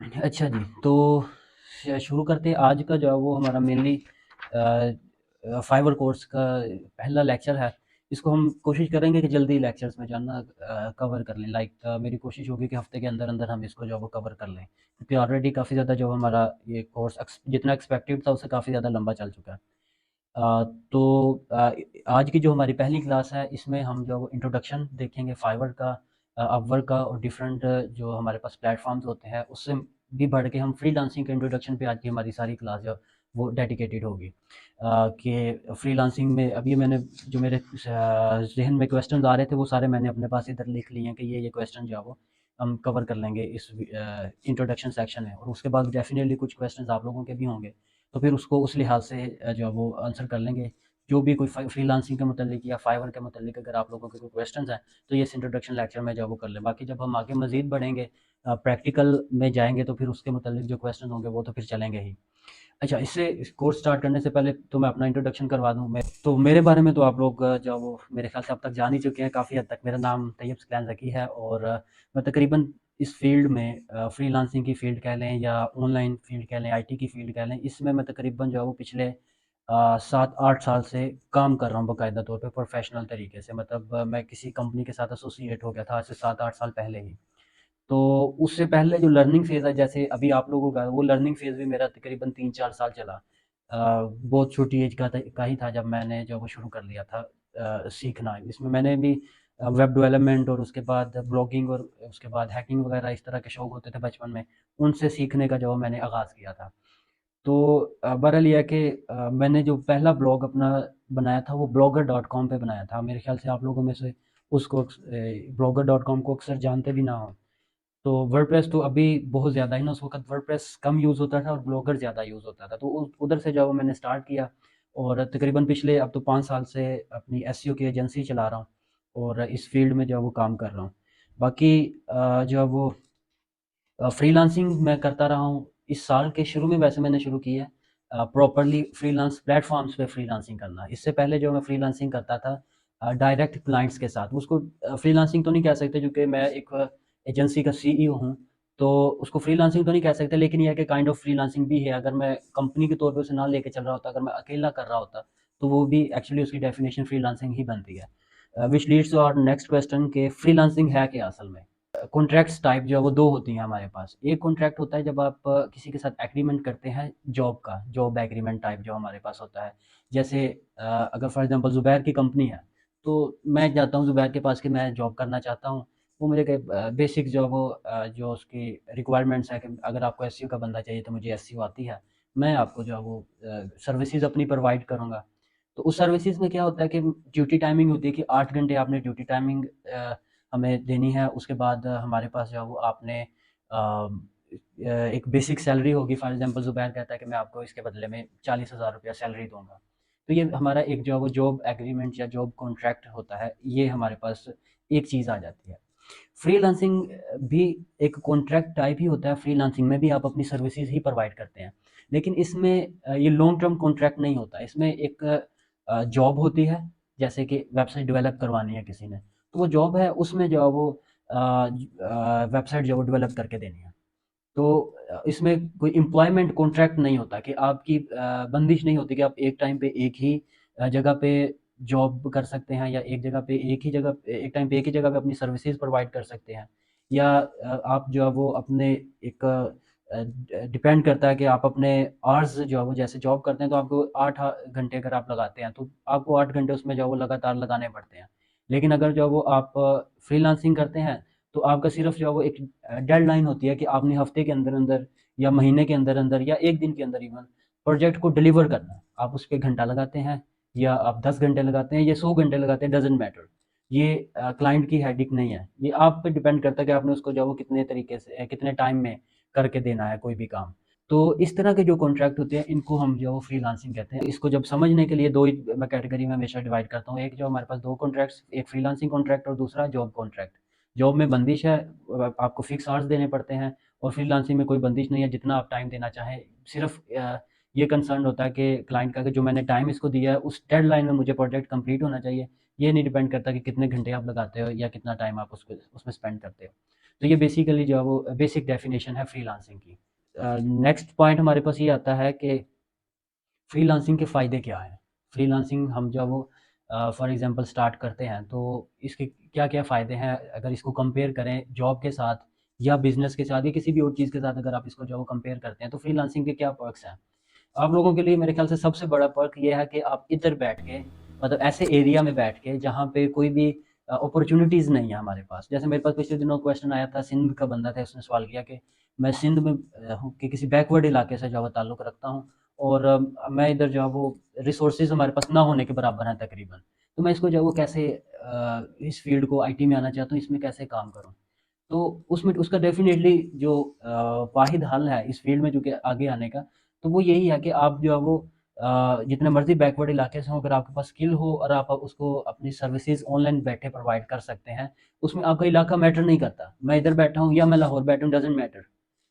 अच्छा जी, तो शुरू करते हैं। आज का जो है वो हमारा मेनली फाइवर कोर्स का पहला लेक्चर है। इसको हम कोशिश करेंगे कि जल्दी लेक्चर्स में जो है ना कवर कर लें। मेरी कोशिश होगी कि हफ्ते के अंदर अंदर हम इसको जो है वो कवर कर लें, क्योंकि ऑलरेडी काफ़ी ज़्यादा जो हमारा ये कोर्स जितना एक्सपेक्टेड था उससे काफ़ी ज़्यादा लंबा चल चुका है। तो आज की जो हमारी पहली क्लास है इसमें हम जो इंट्रोडक्शन देखेंगे फाइवर का, अपवर्क का और डिफरेंट जो हमारे पास प्लेटफॉर्म्स होते हैं उससे भी बढ़ के हम फ्रीलांसिंग के इंट्रोडक्शन पे आज की हमारी सारी क्लास जो वो डेडिकेटेड होगी। कि फ्रीलांसिंग में अभी मैंने जो मेरे जहन में क्वेश्चन आ रहे थे वो सारे मैंने अपने पास इधर लिख लिए हैं कि ये क्वेश्चन जो है वो हम कवर कर लेंगे इस इंट्रोडक्शन सेक्शन में, और उसके बाद डेफिनेटली कुछ क्वेश्चन आप लोगों के भी होंगे, तो फिर उसको उस लिहाज से जो है वो आंसर कर लेंगे। जो भी कोई फ्रीलांसिंग के मतलब या फाइवर के मतलब अगर आप लोगों के कोई क्वेश्चंस हैं तो ये इस इंट्रोडक्शन लेक्चर में जो है वो कर लें। बाकी जब हम आगे मज़ीद बढ़ेंगे, प्रैक्टिकल में जाएँगे, तो फिर उसके मतलब जो क्वेश्चन होंगे वो तो फिर चलेंगे ही। अच्छा, इससे इस कोर्स स्टार्ट करने से पहले तो मैं अपना इंट्रोडक्शन करवा दूँ। मेरे बारे में तो आप लोग जो वो मेरे ख़्याल से अब तक जान ही चुके हैं काफ़ी हद तक। मेरा नाम तैयब सुकैन ज़की है और मैं तकरीबन इस फ़ील्ड में फ्रीलांसिंग की फ़ील्ड कह लें या ऑनलाइन फ़ील्ड कह लें, आईटी की फ़ील्ड कह लें, इसमें मैं तकरीबन जो है वो पिछले 7-8 साल से काम कर रहा हूँ बाकायदा तौर पे प्रोफ़ेशनल तरीके से। मतलब मैं किसी कंपनी के साथ एसोसिएट हो गया था आज से 7-8 साल पहले ही। तो उससे पहले जो लर्निंग फ़ेज़ है, जैसे अभी आप लोगों का, वो लर्निंग फ़ेज़ भी मेरा तकरीबन 3-4 साल चला। बहुत छोटी एज का ही था जब मैंने जो वो शुरू कर लिया था सीखना। इसमें मैंने भी वेब डेवलपमेंट और उसके बाद ब्लॉगिंग और उसके बाद हैकिंग वगैरह इस तरह के शौक होते थे बचपन में, उनसे सीखने का जो मैंने आगाज़ किया था। तो बहरहाल ये है कि मैंने जो पहला ब्लॉग अपना बनाया था वो ब्लॉगर डॉट कॉम पे बनाया था। मेरे ख़्याल से आप लोगों में से उसको ब्लॉगर डॉट कॉम को अक्सर जानते भी ना हो। तो वर्डप्रेस तो अभी बहुत ज़्यादा ही ना, उस वक़्त वर्डप्रेस कम यूज़ होता था और ब्लॉगर ज़्यादा यूज़ होता था। तो उ उधर से जो मैंने स्टार्ट किया और तकरीबन पिछले अब तो 5 साल से अपनी एसईओ की एजेंसी चला रहा हूँ और इस फ़ील्ड में जो है वो काम कर रहा हूँ। बाकी जो है वो फ्रीलांसिंग मैं करता रहा हूँ। इस साल के शुरू में वैसे मैंने शुरू की है प्रॉपर्ली फ्रीलांस प्लेटफ़ॉर्म्स पे फ्रीलांसिंग करना। इससे पहले जो मैं फ्रीलांसिंग करता था डायरेक्ट क्लाइंट्स के साथ। उसको फ्रीलांसिंग तो नहीं कह सकते क्योंकि मैं एक एजेंसी का सीईओ हूँ, तो उसको फ्रीलांसिंग तो नहीं कह सकते, लेकिन ये है कि काइंड ऑफ फ्रीलांसिंग भी है। अगर मैं कंपनी के तौर पे उसे ना लेके चल रहा होता, अगर मैं अकेला कर रहा होता, तो वो भी एक्चुअली उसकी डेफ़िनेशन फ्रीलांसिंग ही बनती है। Which leads to our next question कि फ्रीलांसिंग है क्या असल में? कॉन्ट्रैक्ट्स टाइप जो है वो 2 होती हैं हमारे पास। एक कॉन्ट्रैक्ट होता है जब आप किसी के साथ एग्रीमेंट करते हैं जॉब का, जॉब एग्रीमेंट टाइप जो हमारे पास होता है। जैसे अगर फॉर एग्ज़ाम्पल ज़ुबैर की कंपनी है, तो मैं जाता हूँ ज़ुबैर के पास कि मैं जॉब करना चाहता हूँ। वो मेरे के बेसिक जो है वो जो उसकी रिक्वायरमेंट्स है कि अगर आपको एसईओ का बंदा चाहिए तो मुझे एसईओ आती है। मैं आपको जो है वो सर्विसेज़ अपनी प्रोवाइड करूँगा। तो उस सर्विसेज़ में क्या होता है कि ड्यूटी टाइमिंग होती है कि 8 घंटे आपने ड्यूटी टाइमिंग हमें देनी है। उसके बाद हमारे पास जो है वो आपने एक बेसिक सैलरी होगी। फॉर एग्ज़ाम्पल ज़ुबैर कहता है कि मैं आपको इसके बदले में 40,000 रुपया सैलरी दूँगा। तो ये हमारा एक जो है वो जॉब एग्रीमेंट या जॉब कॉन्ट्रैक्ट होता है, ये हमारे पास एक चीज़ आ जाती है। फ्रीलांसिंग भी एक कॉन्ट्रैक्ट टाइप ही होता है। फ्रीलांसिंग में भी आप अपनी सर्विसेज ही प्रोवाइड करते हैं, लेकिन इसमें ये लॉन्ग टर्म कॉन्ट्रैक्ट नहीं होता। इसमें एक जॉब होती है, जैसे कि वेबसाइट डेवलप करवानी है किसी ने, तो वो जॉब है, उसमें जो है वो वेबसाइट जो है वो डेवलप करके देनी है। तो इसमें कोई एम्प्लॉयमेंट कॉन्ट्रैक्ट नहीं होता कि आपकी बंदिश नहीं होती कि आप एक टाइम पे एक ही जगह पे जॉब कर सकते हैं, या एक टाइम पे एक ही जगह पे अपनी सर्विसेज प्रोवाइड कर सकते हैं, या आप जो है वो अपने एक डिपेंड करता है कि आप अपने आवर्स जो है वो जैसे जॉब करते हैं तो आपको 8 घंटे अगर आप लगाते हैं तो आपको 8 घंटे उसमें जो है वो लगातार लगाने पड़ते हैं। लेकिन अगर जो है वो आप फ्रीलांसिंग करते हैं तो आपका सिर्फ जो है वो एक डेडलाइन होती है कि आपने हफ्ते के अंदर अंदर या महीने के अंदर अंदर या एक दिन के अंदर इवन प्रोजेक्ट को डिलीवर करना है। आप उस पर घंटा लगाते हैं या आप 10 घंटे लगाते हैं या 100 घंटे लगाते हैं, डजेंट मैटर। ये क्लाइंट की हेडिक नहीं है, ये आप पे डिपेंड करता है कि आपने उसको जो है वो कितने तरीके से कितने टाइम में करके देना है कोई भी काम। तो इस तरह के जो कॉन्ट्रैक्ट होते हैं इनको हम जो है वो फ्रीलांसिंग कहते हैं। इसको जब समझने के लिए दो ही मैं कैटेगरी में हमेशा डिवाइड करता हूँ। एक जो हमारे पास दो कॉन्ट्रैक्ट्स, एक फ्रीलांसिंग कॉन्ट्रैक्ट और दूसरा जॉब कॉन्ट्रैक्ट। जॉब में बंदिश है, आपको फिक्स आवर्स देने पड़ते हैं, और फ्रीलांसिंग में कोई बंदिश नहीं है, जितना आप टाइम देना चाहें। सिर्फ ये कंसर्न होता है कि क्लाइंट का कि जो मैंने टाइम इसको दिया है उस डेडलाइन में मुझे प्रोजेक्ट कंप्लीट होना चाहिए। ये नहीं डिपेंड करता कि कितने घंटे आप लगाते हो या कितना टाइम आप उसको उसमें स्पेंड करते हो। तो ये बेसिकली जो है वो बेसिक डेफिनेशन है फ्रीलांसिंग की। नेक्स्ट पॉइंट हमारे पास ये आता है कि फ्रीलांसिंग के फ़ायदे क्या हैं? फ्रीलांसिंग हम जब वो फॉर एग्ज़ाम्पल स्टार्ट करते हैं तो इसके क्या-क्या फ़ायदे हैं? अगर इसको कंपेयर करें जॉब के साथ या बिज़नेस के साथ या किसी भी और चीज़ के साथ अगर आप इसको जो है वो कंपेयर करते हैं तो फ्रीलांसिंग के क्या पर्क्स हैं? आप लोगों के लिए मेरे ख़्याल से सबसे बड़ा पर्क ये है कि आप इधर बैठ के मतलब ऐसे एरिया में बैठ के जहाँ पे कोई भी अपॉर्च्युनिटीज़ नहीं है हमारे पास। जैसे मेरे पास पिछले दिनों क्वेश्चन आया था, सिंध का बंदा था, उसने सवाल किया कि मैं सिंध में हूँ कि किसी बैकवर्ड इलाके से जो है वो ताल्लुक़ रखता हूँ और मैं इधर जो है वो रिसोर्सेज़ हमारे पास ना होने के बराबर हैं तकरीबन। तो मैं इसको जो है वो कैसे इस फ़ील्ड को आईटी में आना चाहता हूँ, इसमें कैसे काम करूँ? तो उसमें उसका डेफ़िनेटली जो वाहिद हल है इस फ़ील्ड में जो कि आगे आने का, तो वो यही है कि आप जो है वो जितने मर्ज़ी बैकवर्ड इलाके से हों, अगर आपके पास स्किल हो और आप उसको अपनी सर्विसेज़ ऑनलाइन बैठे प्रोवाइड कर सकते हैं, उसमें आपका इलाका मैटर नहीं करता। मैं इधर बैठा हूँ या मैं लाहौर बैठा हूँ, डज़न्ट मैटर।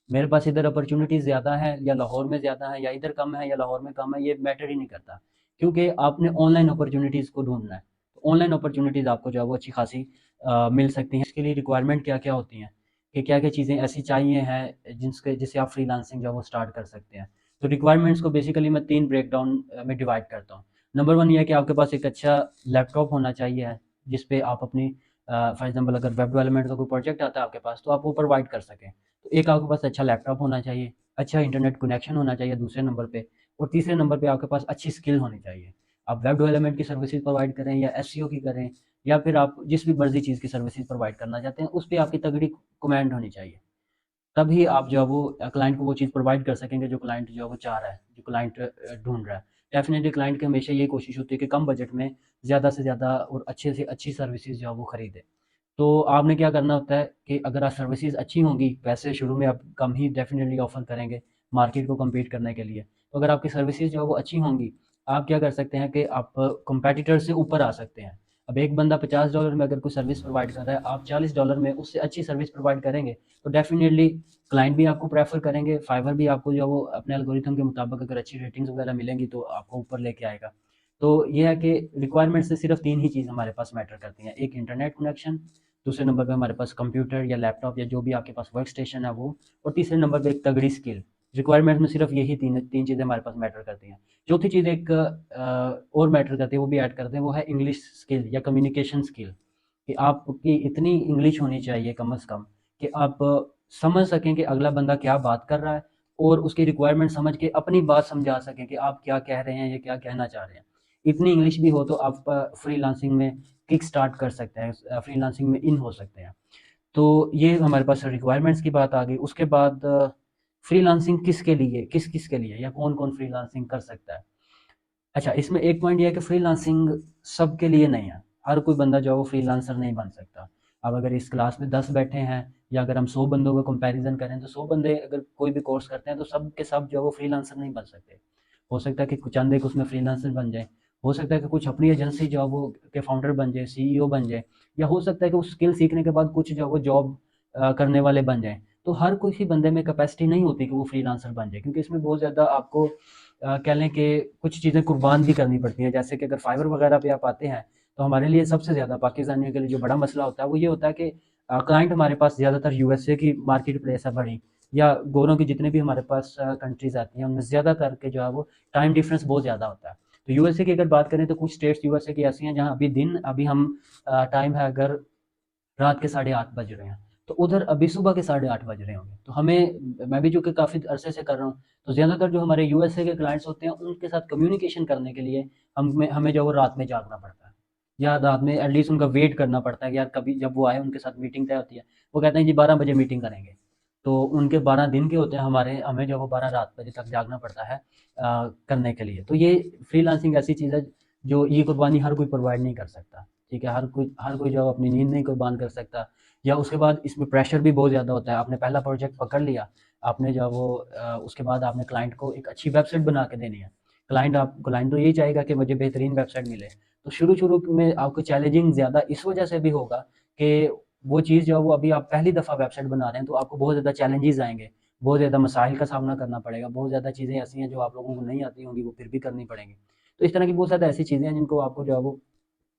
मेरे पास इधर अपॉर्च्युनिटीज़ ज़्यादा है या लाहौर में ज़्यादा है या इधर कम है या लाहौर में कम है, ये मैटर ही नहीं करता। क्योंकि आपने ऑनलाइन अपॉर्च्युनिटीज़ को ढूँढना है। ऑनलाइन अपॉर्च्युनिटीज़ आपको जो है वो अच्छी खासी मिल सकती हैं। इसके लिए रिक्वायरमेंट क्या-क्या होती हैं, कि क्या-क्या चीज़ें ऐसी चाहिए हैं जिससे आप फ्रीलांसिंग जो है वो स्टार्ट कर सकते हैं। तो रिक्वायरमेंट्स को बेसिकली मैं 3 ब्रेकडाउन में डिवाइड करता हूँ। नंबर 1 ये है कि आपके पास एक अच्छा लैपटॉप होना चाहिए, जिस पे आप अपनी फॉर एग्ज़ाम्पल अगर वेब डेवलपमेंट का कोई प्रोजेक्ट आता है आपके पास, तो आप वो प्रोवाइड कर सकें। तो एक आपके पास अच्छा लैपटॉप होना चाहिए, अच्छा इंटरनेट कनेक्शन होना चाहिए दूसरे नंबर पे और तीसरे नंबर पे आपके पास अच्छी स्किल होनी चाहिए। आप वेब डेवलपमेंट की सर्विसेज़ प्रोवाइड करें या एसईओ की करें या फिर आप जिस भी मर्ज़ी चीज़ की सर्विसेज़ प्रोवाइड करना चाहते हैं, उस पे आपकी तगड़ी कमांड होनी चाहिए। तभी आप जो है वो क्लाइंट को वो चीज़ प्रोवाइड कर सकेंगे जो क्लाइंट जो है वो चाह रहा है, जो क्लाइंट ढूँढ रहा है। डेफ़िनिटली क्लाइंट की हमेशा यही कोशिश होती है कि कम बजट में ज़्यादा से ज़्यादा और अच्छे से अच्छी सर्विसेज़ जो है वो खरीदे। तो आपने क्या करना होता है कि अगर आप सर्विसेज़ अच्छी होंगी, पैसे शुरू में आप कम ही डेफ़िनिटली ऑफ़र करेंगे मार्केट को कम्पीट करने के लिए। तो अगर आपकी सर्विसेज़ जो है वो अच्छी होंगी, आप क्या कर सकते हैं कि आप कॉम्पिटिटर से ऊपर आ सकते हैं। अब एक बंदा $50 में अगर कोई सर्विस प्रोवाइड कर रहा है, आप $40 में उससे अच्छी सर्विस प्रोवाइड करेंगे, तो डेफ़िनिटली क्लाइंट भी आपको प्रेफ़र करेंगे, फाइवर भी आपको जो है वो अपने एल्गोरिथम के मुताबिक अगर अच्छी रेटिंग्स वगैरह मिलेंगी तो आपको ऊपर लेके आएगा। तो ये है कि रिक्वायरमेंट से सिर्फ़ 3 ही चीज़ हमारे पास मैटर करती हैं। एक इंटरनेट कनेक्शन, दूसरे नंबर पे हमारे पास कंप्यूटर या लैपटॉप या जो भी आपके पास वर्क स्टेशन है वो और तीसरे नंबर पे एक तगड़ी स्किल। रिक्वायरमेंट में सिर्फ़ यही 3 चीज़ें हमारे पास मैटर करती हैं। चौथी चीज़ एक और मैटर करती है, वो भी ऐड करते हैं, वो है इंग्लिश स्किल या कम्युनिकेशन स्किल। कि आपकी इतनी इंग्लिश होनी चाहिए कम से कम कि आप समझ सकें कि अगला बंदा क्या बात कर रहा है और उसकी रिक्वायरमेंट समझ के अपनी बात समझा सकें कि आप क्या कह रहे हैं या क्या कहना चाह रहे हैं। इतनी इंग्लिश भी हो तो आप फ्रीलांसिंग में किक स्टार्ट कर सकते हैं, फ्रीलांसिंग में इन हो सकते हैं। तो ये हमारे पास रिक्वायरमेंट्स की बात आ गई। उसके बाद फ्रीलांसिंग किसके लिए, किस-किस के लिए या कौन-कौन फ्रीलांसिंग कर सकता है? अच्छा, इसमें एक पॉइंट ये है कि फ्रीलांसिंग सबके लिए नहीं है। हर कोई बंदा जो है वो फ्रीलांसर नहीं बन सकता। अब अगर इस क्लास में 10 बैठे हैं या अगर हम 100 बंदों का कंपैरिज़न करें तो 100 बंदे अगर कोई भी कोर्स करते हैं तो सब के सब जो है वो फ्रीलांसर नहीं बन सकते। हो सकता है कि कुछ चंद एक उसमें फ्रीलांसर बन जाएँ। हो सकता है कि कुछ अपनी एजेंसी जो है वो के फाउंडर बन जाएँ, सीईओ बन जाएँ या हो सकता है कि उस स्किल सीखने के बाद कुछ जो है वो जॉब करने वाले बन जाएँ। तो हर किसी बंदे में कैपेसिटी नहीं होती कि वो फ्रीलांसर बन जाए क्योंकि इसमें बहुत ज़्यादा आपको कह लें कि कुछ चीज़ें कुर्बान भी करनी पड़ती हैं। जैसे कि अगर फाइवर वगैरह पे आप आते हैं, तो हमारे लिए सबसे ज़्यादा पाकिस्तानियों के लिए जो बड़ा मसला होता है, वो ये होता है कि क्लाइंट हमारे पास ज़्यादातर यूएसए की मार्केट प्लेस है बड़ी या गोरों की जितने भी हमारे पास कंट्रीज़ आती हैं, उनमें ज़्यादा करके जो है वो टाइम डिफरेंस बहुत ज़्यादा होता है। तो यूएसए की अगर बात करें तो कुछ स्टेट्स यूएसए की ऐसी हैं जहाँ अभी हम टाइम है अगर रात के 8:30 बज रहे हैं, तो उधर अभी सुबह के 8:30 बज रहे होंगे। तो मैं भी जो कि काफ़ी अरसे से कर रहा हूँ, तो ज़्यादातर जो हमारे यूएसए के क्लाइंट्स होते हैं, उनके साथ कम्युनिकेशन करने के लिए हमें हमें जो है वो रात में जागना पड़ता है या रात में एटलीस्ट उनका वेट करना पड़ता है कि यार कभी जब वो आए उनके साथ मीटिंग तय होती है। वो कहते हैं जी 12 बजे मीटिंग करेंगे, तो उनके 12 दिन के होते हैं, हमें जो है वो 12 रात बजे तक जागना पड़ता है करने के लिए। तो ये फ्रीलांसिंग ऐसी चीज़ है, जो ये कुर्बानी हर कोई प्रोवाइड नहीं कर सकता। ठीक है, हर कोई जो है अपनी नींद नहीं कुर्बान कर सकता या उसके बाद इसमें प्रेशर भी बहुत ज़्यादा होता है। आपने पहला प्रोजेक्ट पकड़ लिया, आपने जो है वो उसके बाद आपने क्लाइंट को एक अच्छी वेबसाइट बना के देनी है। क्लाइंट तो यही चाहेगा कि मुझे बेहतरीन वेबसाइट मिले। तो शुरू-शुरू में आपको चैलेंजिंग ज़्यादा इस वजह से भी होगा कि वो चीज़ जो है वो अभी आप पहली दफ़ा वेबसाइट बना रहे हैं, तो आपको बहुत ज़्यादा चैलेंजेस आएँगे, बहुत ज़्यादा मसाइल का सामना करना पड़ेगा, बहुत ज़्यादा चीज़ें ऐसी हैं जो आप लोगों को नहीं आती होंगी, वो फिर भी करनी पड़ेंगी। तो इस तरह की बहुत ज़्यादा ऐसी चीज़ें हैं जिनको आपको जो है वो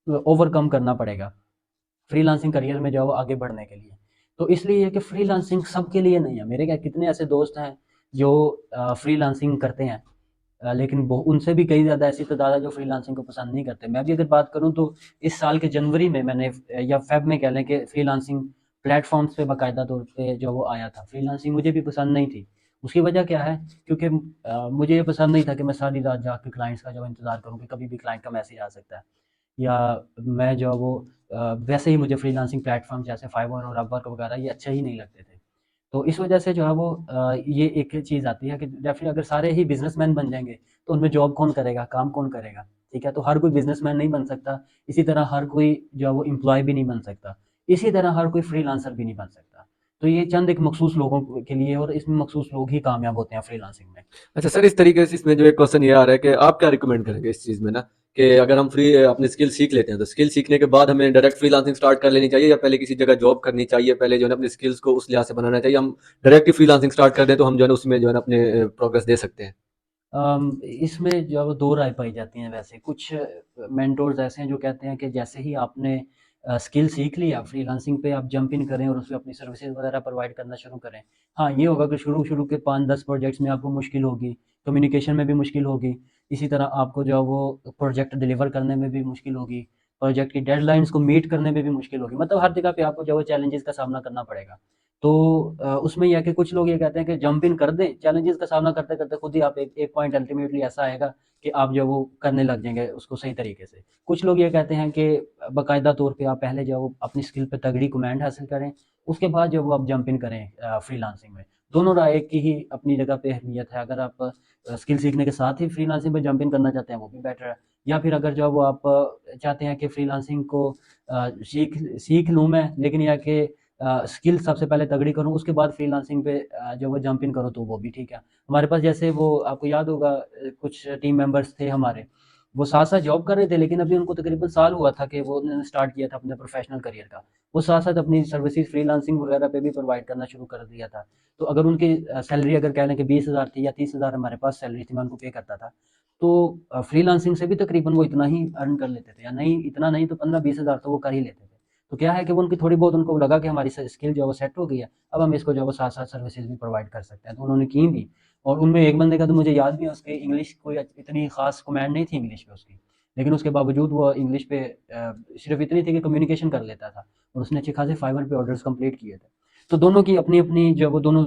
ओवरकम करना पड़ेगा, फ्रीलांसिंग करियर में जो है वो आगे बढ़ने के लिए। तो इसलिए है कि फ्रीलांसिंग सबके लिए नहीं है। मेरे क्या कितने ऐसे दोस्त हैं जो फ्रीलांसिंग करते हैं, लेकिन वो उनसे भी कई ज़्यादा ऐसी तादाद है जो फ्रीलांसिंग को पसंद नहीं करते। मैं भी अगर बात करूँ तो इस साल के जनवरी में मैंने या फ़ेब में कह लें कि फ्रीलांसिंग प्लेटफ़ॉर्म्स पे बाकायदा तौर पे जो वो आया था। फ्रीलांसिंग मुझे भी पसंद नहीं थी। उसकी वजह क्या है? क्योंकि मुझे ये पसंद नहीं था कि मैं सारी रात जाग के क्लाइंट्स का जो इंतज़ार करूँ कि कभी भी क्लाइंट का मैसेज आ सकता है। या मैं जो है वो वैसे ही मुझे फ्रीलांसिंग प्लेटफ़ॉर्म जैसे फाइवर और अपवर्क वगैरह ये अच्छे ही नहीं लगते थे। तो इस वजह से जो है वो ये एक चीज़ आती है कि डेफ़िनेटली अगर सारे ही बिज़नेसमैन बन जाएँगे, तो उनमें जॉब कौन करेगा, काम कौन करेगा, ठीक है? तो हर कोई बिज़नेसमैन नहीं बन सकता, इसी तरह हर कोई जो है वो एम्प्लॉयी भी नहीं बन सकता, इसी तरह हर कोई फ्रीलांसर भी नहीं बन सकता। तो ये चंद एक मखसूस लोगों के लिए और इसमें मखसूस लोग ही कामयाब होते हैं फ्रीलांसिंग में। अच्छा सर, इस तरीके से इसमें जो एक क्वेश्चन ये आ रहा है कि आप क्या रिकमेंड करेंगे इस चीज़ में ना, कि अगर हम फ्री अपनी स्किल सीख लेते हैं तो स्किल सीखने के बाद हमें डायरेक्ट फ्रीलांसिंग स्टार्ट कर लेनी चाहिए, या पहले किसी जगह जॉब करनी चाहिए, पहले जो है ना अपनी स्किल्स को उस लिहाज से बनाना चाहिए, हम डायरेक्ट ही फ्रीलांसिंग स्टार्ट कर दें तो हम जो है ना उसमें जो है ना अपने प्रोग्रेस दे सकते हैं? इसमें जो है वो 2 राय पाई जाती हैं वैसे। कुछ मेंटोर्स ऐसे हैं जो कहते हैं कि जैसे ही आपने स्किल सीख ली, आप फ्रीलांसिंग पे आप जंप इन करें और उसमें अपनी सर्विसेज़ वगैरह प्रोवाइड करना शुरू करें। हाँ, ये होगा कि शुरू-शुरू के 5-10 प्रोजेक्ट्स में आपको मुश्किल होगी, कम्युनिकेशन में भी मुश्किल होगी, इसी तरह आपको जो है वो प्रोजेक्ट डिलीवर करने में भी मुश्किल होगी, प्रोजेक्ट की डेडलाइन्स को मीट करने में भी मुश्किल होगी। मतलब हर जगह पे आपको जो है वो चैलेंजेज़ का सामना करना पड़ेगा। तो उसमें ये है कि कुछ लोग ये कहते हैं कि जंप इन कर दें, चैलेंजेस का सामना करते-करते खुद ही आप एक एक पॉइंट अल्टीमेटली ऐसा आएगा कि आप जो वो करने लग जाएँगे उसको सही तरीके से। कुछ लोग ये कहते हैं कि बाकायदा तौर पे आप पहले जो वो अपनी स्किल पे तगड़ी कमांड हासिल करें, उसके बाद जो वो आप जंप इन करें फ्रीलांसिंग में। दोनों राय की ही अपनी जगह पे अहमियत है। अगर आप स्किल सीखने के साथ ही फ्रीलांसिंग में जंप इन करना चाहते हैं, वो भी बेटर है। या फिर अगर जो है वो आप चाहते हैं कि फ्रीलांसिंग को सीख सीख लूँ मैं, लेकिन ये है कि स्किल सबसे पहले तगड़ी करूँ, उसके बाद फ्रीलांसिंग पे जो वो जंप इन करो तो वो भी ठीक है। हमारे पास जैसे वो आपको याद होगा कुछ टीम मेंबर्स थे हमारे, वो साथ-साथ जॉब कर रहे थे लेकिन अभी उनको तकरीबन साल हुआ था कि वो उन्होंने स्टार्ट किया था अपने प्रोफ़ेशनल करियर का। वो साथ-साथ अपनी सर्विसेज़ फ्रीलांसिंग वगैरह पे भी प्रोवाइड करना शुरू कर दिया था। तो अगर उनकी सैलरी अगर कह लें कि 20,000 थी या 30,000 हमारे पास सैलरी थी, मैं उनको पे करता था। तो फ्रीलांसिंग से भी तकरीबन वो इतना ही अर्न कर लेते थे, या नहीं इतना नहीं तो 15-20 हज़ार तो वो कर ही लेते थे। तो क्या है कि वो उनकी थोड़ी बहुत उनको लगा कि हमारी स्किल जो है वो सेट हो गई है, अब हम इसको जो है वो साथ साथ सर्विसेज भी प्रोवाइड कर सकते हैं, तो उन्होंने की भी। और उनमें एक बंदे का तो मुझे याद भी है, उसकी इंग्लिश कोई इतनी खास कमांड नहीं थी इंग्लिश पे उसकी, लेकिन उसके बावजूद वो इंग्लिश पे सिर्फ इतनी थी कि कम्युनिकेशन कर लेता था, और उसने अच्छे खासे फाइवर पे ऑर्डर्स कंप्लीट किए थे। तो दोनों की अपनी अपनी जो वो दोनों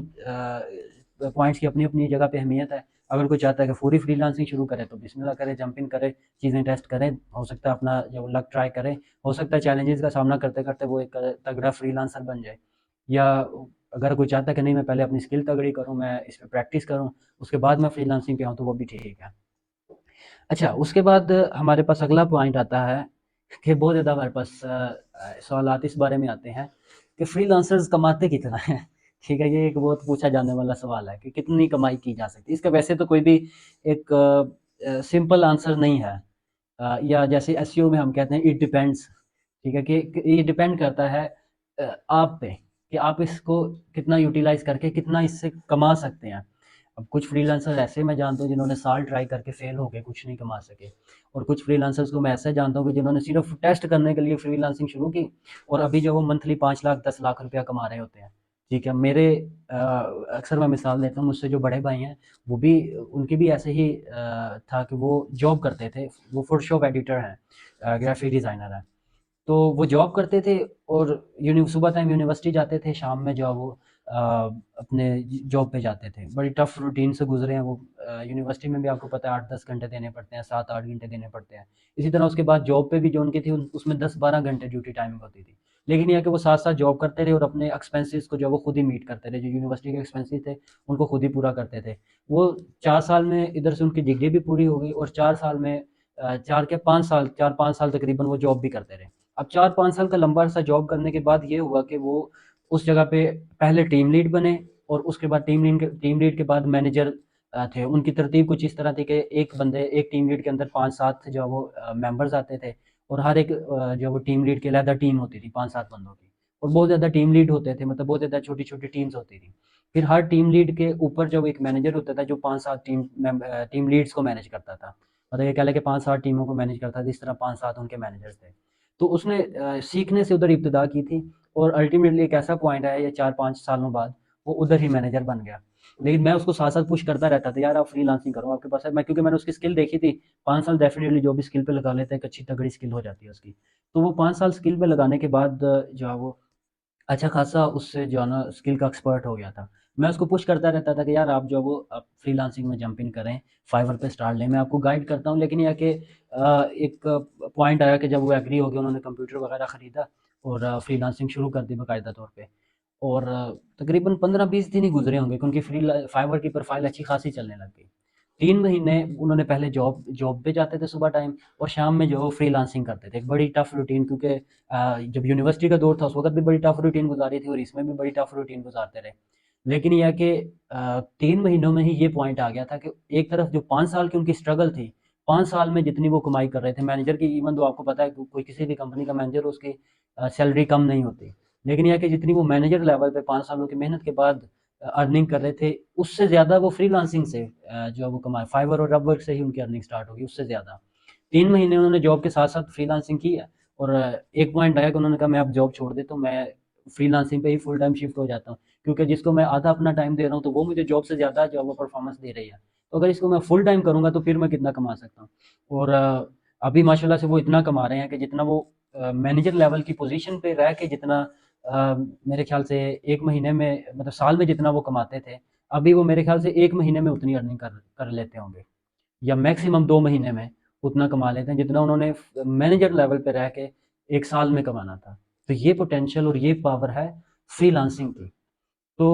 पॉइंट्स की अपनी अपनी जगह पे अहमियत है। अगर कोई चाहता है कि पूरी फ्रीलांसिंग शुरू करे तो बिस्मिल्लाह करे, जंप इन करे, चीज़ें टेस्ट करें, हो सकता है अपना जो लक ट्राई करें, हो सकता है चैलेंजेस का सामना करते-करते वो एक तगड़ा फ्रीलांसर बन जाए। या अगर कोई चाहता है कि नहीं मैं पहले अपनी स्किल तगड़ी करूँ, मैं इस पे प्रैक्टिस करूँ, उसके बाद मैं फ्रीलांसिंग पे आऊँ तो वो भी ठीक है। अच्छा, उसके बाद हमारे पास अगला पॉइंट आता है कि बहुत ज़्यादा हमारे पास सवालात इस बारे में आते हैं कि फ्रीलांसर्स कमाते कितना हैं? ठीक है, ये एक बहुत पूछा जाने वाला सवाल है कि कितनी कमाई की जा सकती है? इसका वैसे तो कोई भी एक सिंपल आंसर नहीं है। या जैसे एसईओ में हम कहते हैं इट डिपेंड्स, ठीक है, कि ये डिपेंड करता है आप पे कि आप इसको कितना यूटिलाइज़ करके कितना इससे कमा सकते हैं। अब कुछ फ्रीलांसर ऐसे मैं जानता हूँ जिन्होंने साल ट्राई करके फेल हो गए, कुछ नहीं कमा सके, और कुछ फ्रीलांसर्स को मैं ऐसे जानता हूँ कि जिन्होंने सिर्फ टेस्ट करने के लिए फ्रीलांसिंग शुरू की और अभी जो वो मंथली 5 लाख 10 लाख रुपया कमा रहे होते हैं। ठीक है, मेरे अक्सर मैं मिसाल देता हूँ, मुझसे जो बड़े भाई हैं वो भी, उनकी भी ऐसे ही था कि वो जॉब करते थे, वो फोटोशॉप एडिटर हैं, ग्राफिक डिज़ाइनर हैं। तो वो जॉब करते थे और सुबह टाइम यूनिवर्सिटी जाते थे, शाम में जो है वो अपने जॉब पे जाते थे। बड़ी टफ रूटीन से गुजरे हैं वो। यूनिवर्सिटी में भी आपको पता है 8-10 घंटे देने पड़ते हैं, 7-8 घंटे देने पड़ते हैं। इसी तरह उसके बाद जॉब पे भी जो उनकी थी उसमें 10-12 घंटे ड्यूटी टाइमिंग होती थी। लेकिन यह है कि वो साथ साथ जॉब करते रहे और अपने एक्सपेंसेस को जो वो खुद ही मीट करते रहे, जो यूनिवर्सिटी के एक्सपेंसेस थे उनको खुद ही पूरा करते थे। वो 4 साल में इधर से उनकी डिग्री भी पूरी हो गई और 4 साल में 4 5 साल 4-5 साल तकरीबन वो जॉब भी करते रहे। अब 4-5 साल का लंबा अरसा जॉब करने के बाद ये हुआ कि वो उस जगह पे पहले टीम लीड बने और उसके बाद टीम लीड के बाद मैनेजर थे। उनकी तरतीब कुछ इस तरह थी कि एक टीम लीड के अंदर 5-7 जो है वो मेंबर्स आते थे, और हर एक जो वो टीम लीड की अलग टीम होती थी 5-7 बंदों की, और बहुत ज़्यादा टीम लीड होते थे, मतलब बहुत ज़्यादा छोटी-छोटी टीम्स होती थी। फिर हर टीम लीड के ऊपर जो एक मैनेजर होता था जो 5-7 टीम लीड्स को मैनेज करता था। मतलब ये कह लें कि 5-7 टीमों को मैनेज करता था, इस तरह 5-7 उनके मैनेजर्स थे। तो उसने सीखने से उधर इब्तिदा की थी और अल्टीमेटली एक ऐसा पॉइंट आया, ये 4-5 सालों बाद वो उधर ही मैनेजर बन गया। लेकिन मैं उसको साथ-साथ पुश करता रहता था, यार आप फ्रीलांसिंग करो, आपके पास है। मैं क्योंकि मैंने उसकी स्किल देखी थी, 5 साल डेफ़िनिटली जो भी स्किल पे लगा लेते हैं, एक अच्छी तगड़ी स्किल हो जाती है उसकी। तो वो 5 साल स्किल पे लगाने के बाद जो है वो अच्छा खासा उससे जो है ना स्किल का एक्सपर्ट हो गया था। मैं उसको पुश करता रहता था कि यार आप जो है वो आप फ्रीलांसिंग में जंप इन करें, फाइवर पे स्टार्ट लें, मैं आपको गाइड करता हूँ। लेकिन ये है कि एक पॉइंट आया कि जब वो एग्री हो गए, उन्होंने कंप्यूटर वगैरह खरीदा और फ्रीलांसिंग शुरू कर दी बाकायदा तौर पे। और तकरीबन 15-20 दिन ही गुज़रे होंगे कि उनकी फाइवर की प्रोफ़ाइल अच्छी खासी चलने लग गई। 3 महीने उन्होंने पहले जॉब जॉब पे जाते थे सुबह टाइम और शाम में जो है वो फ्रीलांसिंग करते थे। एक बड़ी टफ़ रूटीन, क्योंकि जब यूनिवर्सिटी का दौर था उस वक़्त भी बड़ी टफ़ रूटीन गुज़ारी थी और इसमें भी बड़ी टफ़ रूटीन गुज़ारते रहे। लेकिन ये है कि 3 महीनों में ही ये पॉइंट आ गया था कि एक तरफ जो 5 साल की उनकी स्ट्रगल थी, 5 साल में जितनी वो कमाई कर रहे थे मैनेजर की, इवन दो आपको पता है कोई किसी भी कंपनी का मैनेजर हो उसकी सैलरी कम नहीं होती। लेकिन ये है कि जितनी वो मैनेजर लेवल पे 5 सालों की मेहनत के बाद अर्निंग कर रहे थे, उससे ज़्यादा वो फ्रीलांसिंग से जो है वो कमाए। फाइवर और अपवर्क से ही उनकी अर्निंग स्टार्ट होगी, उससे ज़्यादा। 3 महीने उन्होंने जॉब के साथ-साथ फ्रीलांसिंग की है और एक पॉइंट आया कि उन्होंने कहा मैं अब जॉब छोड़ देता हूँ, मैं फ्रीलांसिंग पे ही फुल टाइम शिफ्ट हो जाता हूँ। क्योंकि जिसको मैं आधा अपना टाइम दे रहा हूँ, तो वो मुझे जॉब से ज़्यादा जो है वो परफ़ॉर्मेंस दे रही है। तो अगर इसको मैं फुल टाइम करूँगा तो फिर मैं कितना कमा सकता हूँ। और अभी माशाल्लाह से वो इतना कमा रहे हैं कि जितना वो मैनेजर लेवल की पोज़ीशन पे रह के जितना मेरे ख़्याल से 1 महीने में मतलब साल में जितना वो कमाते थे, अभी वो मेरे ख़्याल से 1 महीने में उतनी अर्निंग कर कर लेते होंगे। या मैक्सिमम 2 महीने में उतना कमा लेते हैं जितना उन्होंने मैनेजर लेवल पे रह के 1 साल में कमाना था। तो ये पोटेंशियल और ये पावर है फ्रीलांसिंग की। तो